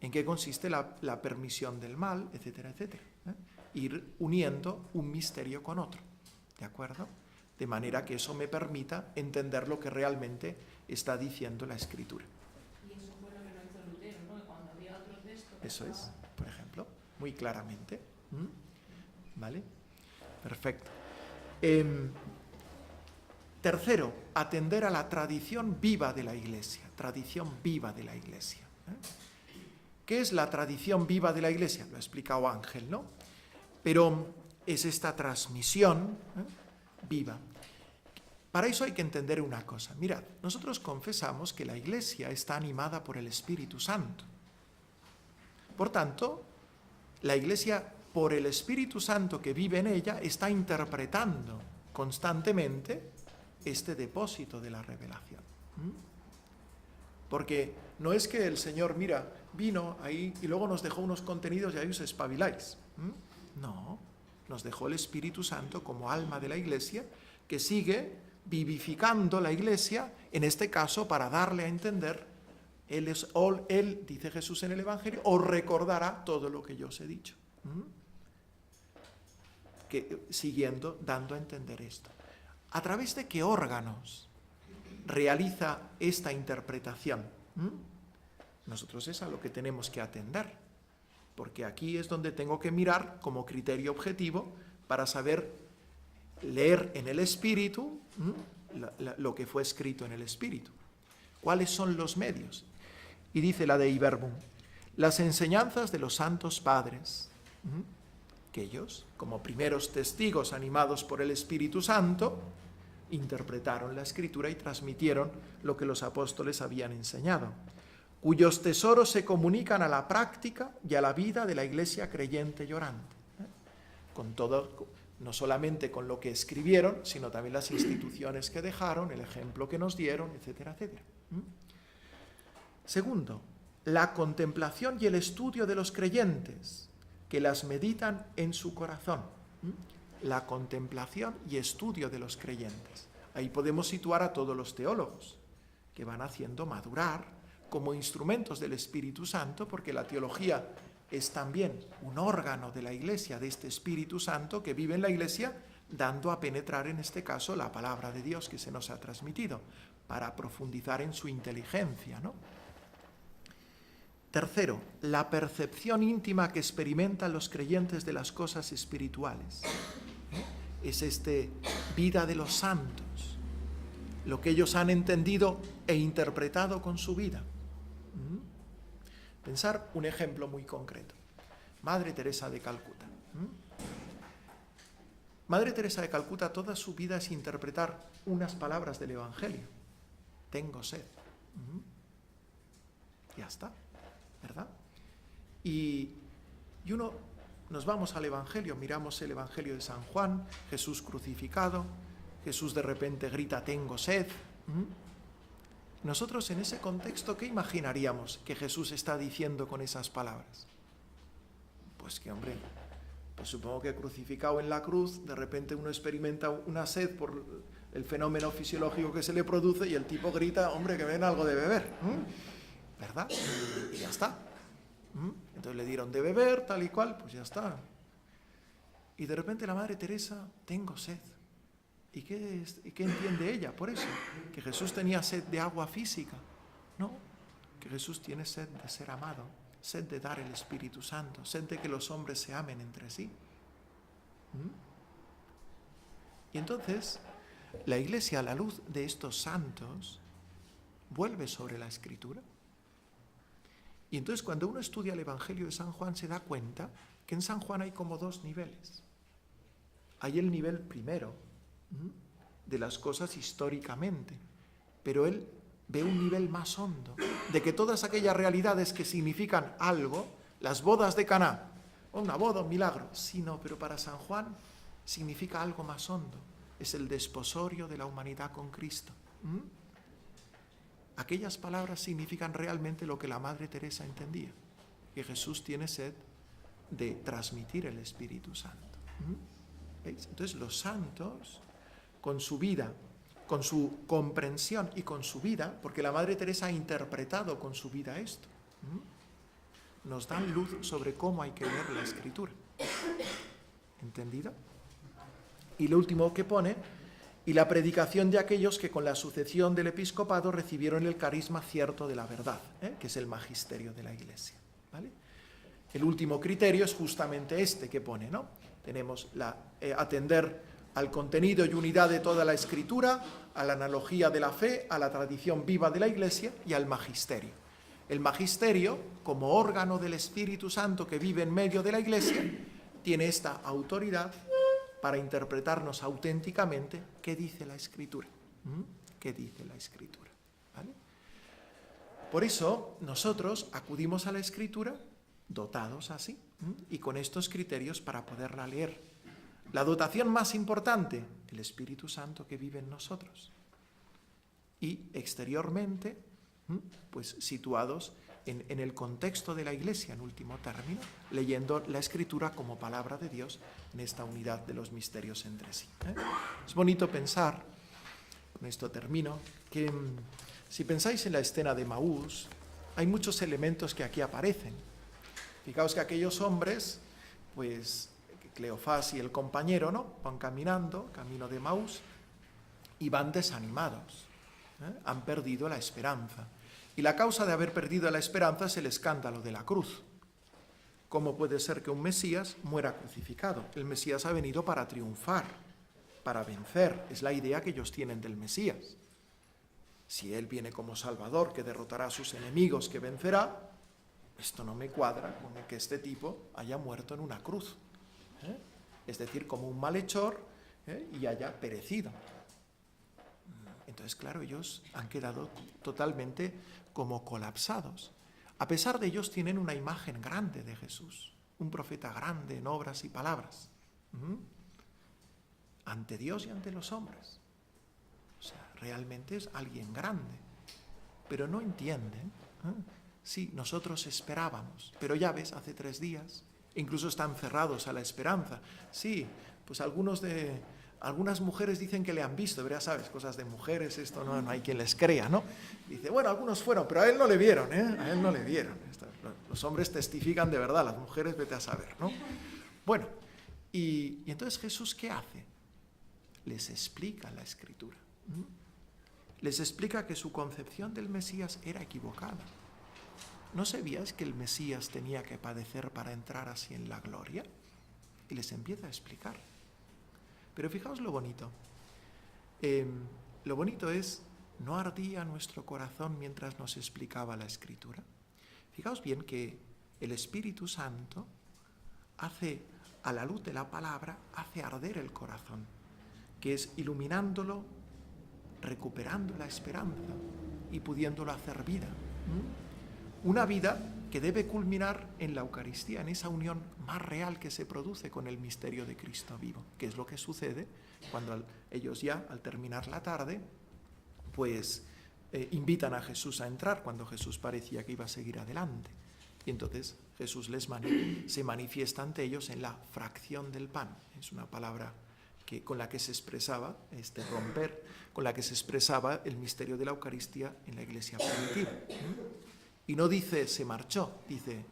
[SPEAKER 1] en qué consiste la permisión del mal, etcétera, etcétera. Ir uniendo un misterio con otro, ¿de acuerdo? De manera que eso me permita entender lo que realmente está diciendo la Escritura.
[SPEAKER 3] Y eso fue lo que no hizo Lutero, ¿no? Que cuando había otro texto...
[SPEAKER 1] Eso es, por ejemplo, muy claramente. ¿Vale? Perfecto. Tercero, atender a la tradición viva de la Iglesia. Tradición viva de la Iglesia. ¿Qué es la tradición viva de la Iglesia? Lo ha explicado Ángel, ¿no? Pero es esta transmisión viva. Para eso hay que entender una cosa. Mirad, nosotros confesamos que la Iglesia está animada por el Espíritu Santo. Por tanto, la Iglesia, por el Espíritu Santo que vive en ella, está interpretando constantemente este depósito de la revelación. Porque no es que el Señor, mira, vino ahí y luego nos dejó unos contenidos y ahí os espabiláis. No, nos dejó el Espíritu Santo como alma de la Iglesia, que sigue vivificando la Iglesia, en este caso para darle a entender, Él, dice Jesús en el Evangelio, os recordará todo lo que yo os he dicho. Siguiendo, dando a entender esto. ¿A través de qué órganos realiza esta interpretación? Nosotros es a lo que tenemos que atender, porque aquí es donde tengo que mirar como criterio objetivo para saber leer en el Espíritu lo que fue escrito en el Espíritu. ¿Cuáles son los medios? Y dice la Dei Verbum, las enseñanzas de los santos padres, que ellos, como primeros testigos animados por el Espíritu Santo, interpretaron la Escritura y transmitieron lo que los apóstoles habían enseñado, cuyos tesoros se comunican a la práctica y a la vida de la Iglesia creyente y orante. Con todo, no solamente con lo que escribieron, sino también las instituciones que dejaron, el ejemplo que nos dieron, etcétera, etcétera. Segundo, la contemplación y el estudio de los creyentes, que las meditan en su corazón. La contemplación y estudio de los creyentes. Ahí podemos situar a todos los teólogos, que van haciendo madurar como instrumentos del Espíritu Santo, porque la teología es también un órgano de la Iglesia, de este Espíritu Santo que vive en la Iglesia, dando a penetrar en este caso la palabra de Dios que se nos ha transmitido, para profundizar en su inteligencia, ¿no? Tercero, la percepción íntima que experimentan los creyentes de las cosas espirituales. Es vida de los santos, lo que ellos han entendido e interpretado con su vida. Pensar un ejemplo muy concreto. Madre Teresa de Calcuta. Madre Teresa de Calcuta toda su vida es interpretar unas palabras del Evangelio. Tengo sed. Ya está, ¿verdad? Y uno, nos vamos al Evangelio, miramos el Evangelio de San Juan, Jesús crucificado, Jesús de repente grita, tengo sed. Nosotros en ese contexto, ¿qué imaginaríamos que Jesús está diciendo con esas palabras? Pues que, hombre, pues supongo que crucificado en la cruz, de repente uno experimenta una sed por el fenómeno fisiológico que se le produce y el tipo grita, hombre, que me den algo de beber, ¿verdad? Y ya está. Entonces le dieron de beber, tal y cual, pues ya está. Y de repente la Madre Teresa, tengo sed. ¿Y qué entiende ella por eso? ¿Que Jesús tenía sed de agua física? No, que Jesús tiene sed de ser amado, sed de dar el Espíritu Santo, sed de que los hombres se amen entre sí. Y entonces, la Iglesia, a la luz de estos santos, vuelve sobre la Escritura. Y entonces, cuando uno estudia el Evangelio de San Juan, se da cuenta que en San Juan hay como dos niveles. Hay el nivel primero, de las cosas históricamente, pero él ve un nivel más hondo, de que todas aquellas realidades que significan algo, las bodas de Caná, una boda, un milagro, sí, no, pero para San Juan significa algo más hondo, es el desposorio de la humanidad con Cristo. Aquellas palabras significan realmente lo que la Madre Teresa entendía, que Jesús tiene sed de transmitir el Espíritu Santo. ¿Veis? Entonces los santos, con su vida, con su comprensión y con su vida, porque la Madre Teresa ha interpretado con su vida esto, nos dan luz sobre cómo hay que leer la Escritura. ¿Entendido? Y lo último que pone, y la predicación de aquellos que con la sucesión del episcopado recibieron el carisma cierto de la verdad, que es el magisterio de la Iglesia. ¿Vale? El último criterio es justamente este que pone, ¿no? Tenemos atender al contenido y unidad de toda la Escritura, a la analogía de la fe, a la tradición viva de la Iglesia y al magisterio. El magisterio, como órgano del Espíritu Santo que vive en medio de la Iglesia, tiene esta autoridad para interpretarnos auténticamente qué dice la Escritura. ¿Qué dice la Escritura? ¿Vale? Por eso nosotros acudimos a la Escritura dotados así y con estos criterios para poderla leer. La dotación más importante, el Espíritu Santo que vive en nosotros. Y exteriormente, pues situados en el contexto de la Iglesia, en último término, leyendo la Escritura como palabra de Dios en esta unidad de los misterios entre sí. Es bonito pensar, con esto termino, que si pensáis en la escena de Maús, hay muchos elementos que aquí aparecen. Fijaos que aquellos hombres, pues Cleofás y el compañero, ¿no? Van caminando, camino de Maús, y van desanimados. Han perdido la esperanza. Y la causa de haber perdido la esperanza es el escándalo de la cruz. ¿Cómo puede ser que un Mesías muera crucificado? El Mesías ha venido para triunfar, para vencer. Es la idea que ellos tienen del Mesías. Si él viene como Salvador, que derrotará a sus enemigos, que vencerá, esto no me cuadra con que este tipo haya muerto en una cruz. Es decir, como un malhechor y haya perecido. Entonces, claro, ellos han quedado totalmente como colapsados. A pesar de ellos tienen una imagen grande de Jesús, un profeta grande en obras y palabras, ante Dios y ante los hombres. O sea, realmente es alguien grande, pero no entienden. Sí, nosotros esperábamos, pero ya ves, hace 3 días, incluso están cerrados a la esperanza. Sí, pues algunas mujeres dicen que le han visto, pero ya sabes, cosas de mujeres, esto no hay quien les crea, ¿no? Dice, bueno, algunos fueron, pero a él no le vieron, a él no le vieron. Los hombres testifican de verdad, las mujeres vete a saber, ¿no? Bueno, y entonces Jesús, ¿qué hace? Les explica la Escritura. Les explica que su concepción del Mesías era equivocada. ¿No sabías que el Mesías tenía que padecer para entrar así en la gloria? Y les empieza a explicar. Pero fijaos lo bonito. Lo bonito es, ¿no ardía nuestro corazón mientras nos explicaba la Escritura? Fijaos bien que el Espíritu Santo hace, a la luz de la palabra, hace arder el corazón, que es iluminándolo, recuperando la esperanza y pudiéndolo hacer vida. Una vida que debe culminar en la Eucaristía, en esa unión más real que se produce con el misterio de Cristo vivo, que es lo que sucede cuando ellos ya, al terminar la tarde, pues invitan a Jesús a entrar, cuando Jesús parecía que iba a seguir adelante. Y entonces Jesús se manifiesta ante ellos en la fracción del pan. Es una palabra con la que se expresaba, romper, con la que se expresaba el misterio de la Eucaristía en la Iglesia primitiva. Y no dice se marchó, dice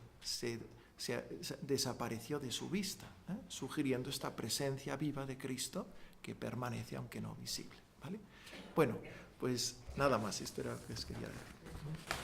[SPEAKER 1] desapareció de su vista, sugiriendo esta presencia viva de Cristo que permanece aunque no visible, ¿vale? Bueno, pues nada más, esto era lo que os quería decir.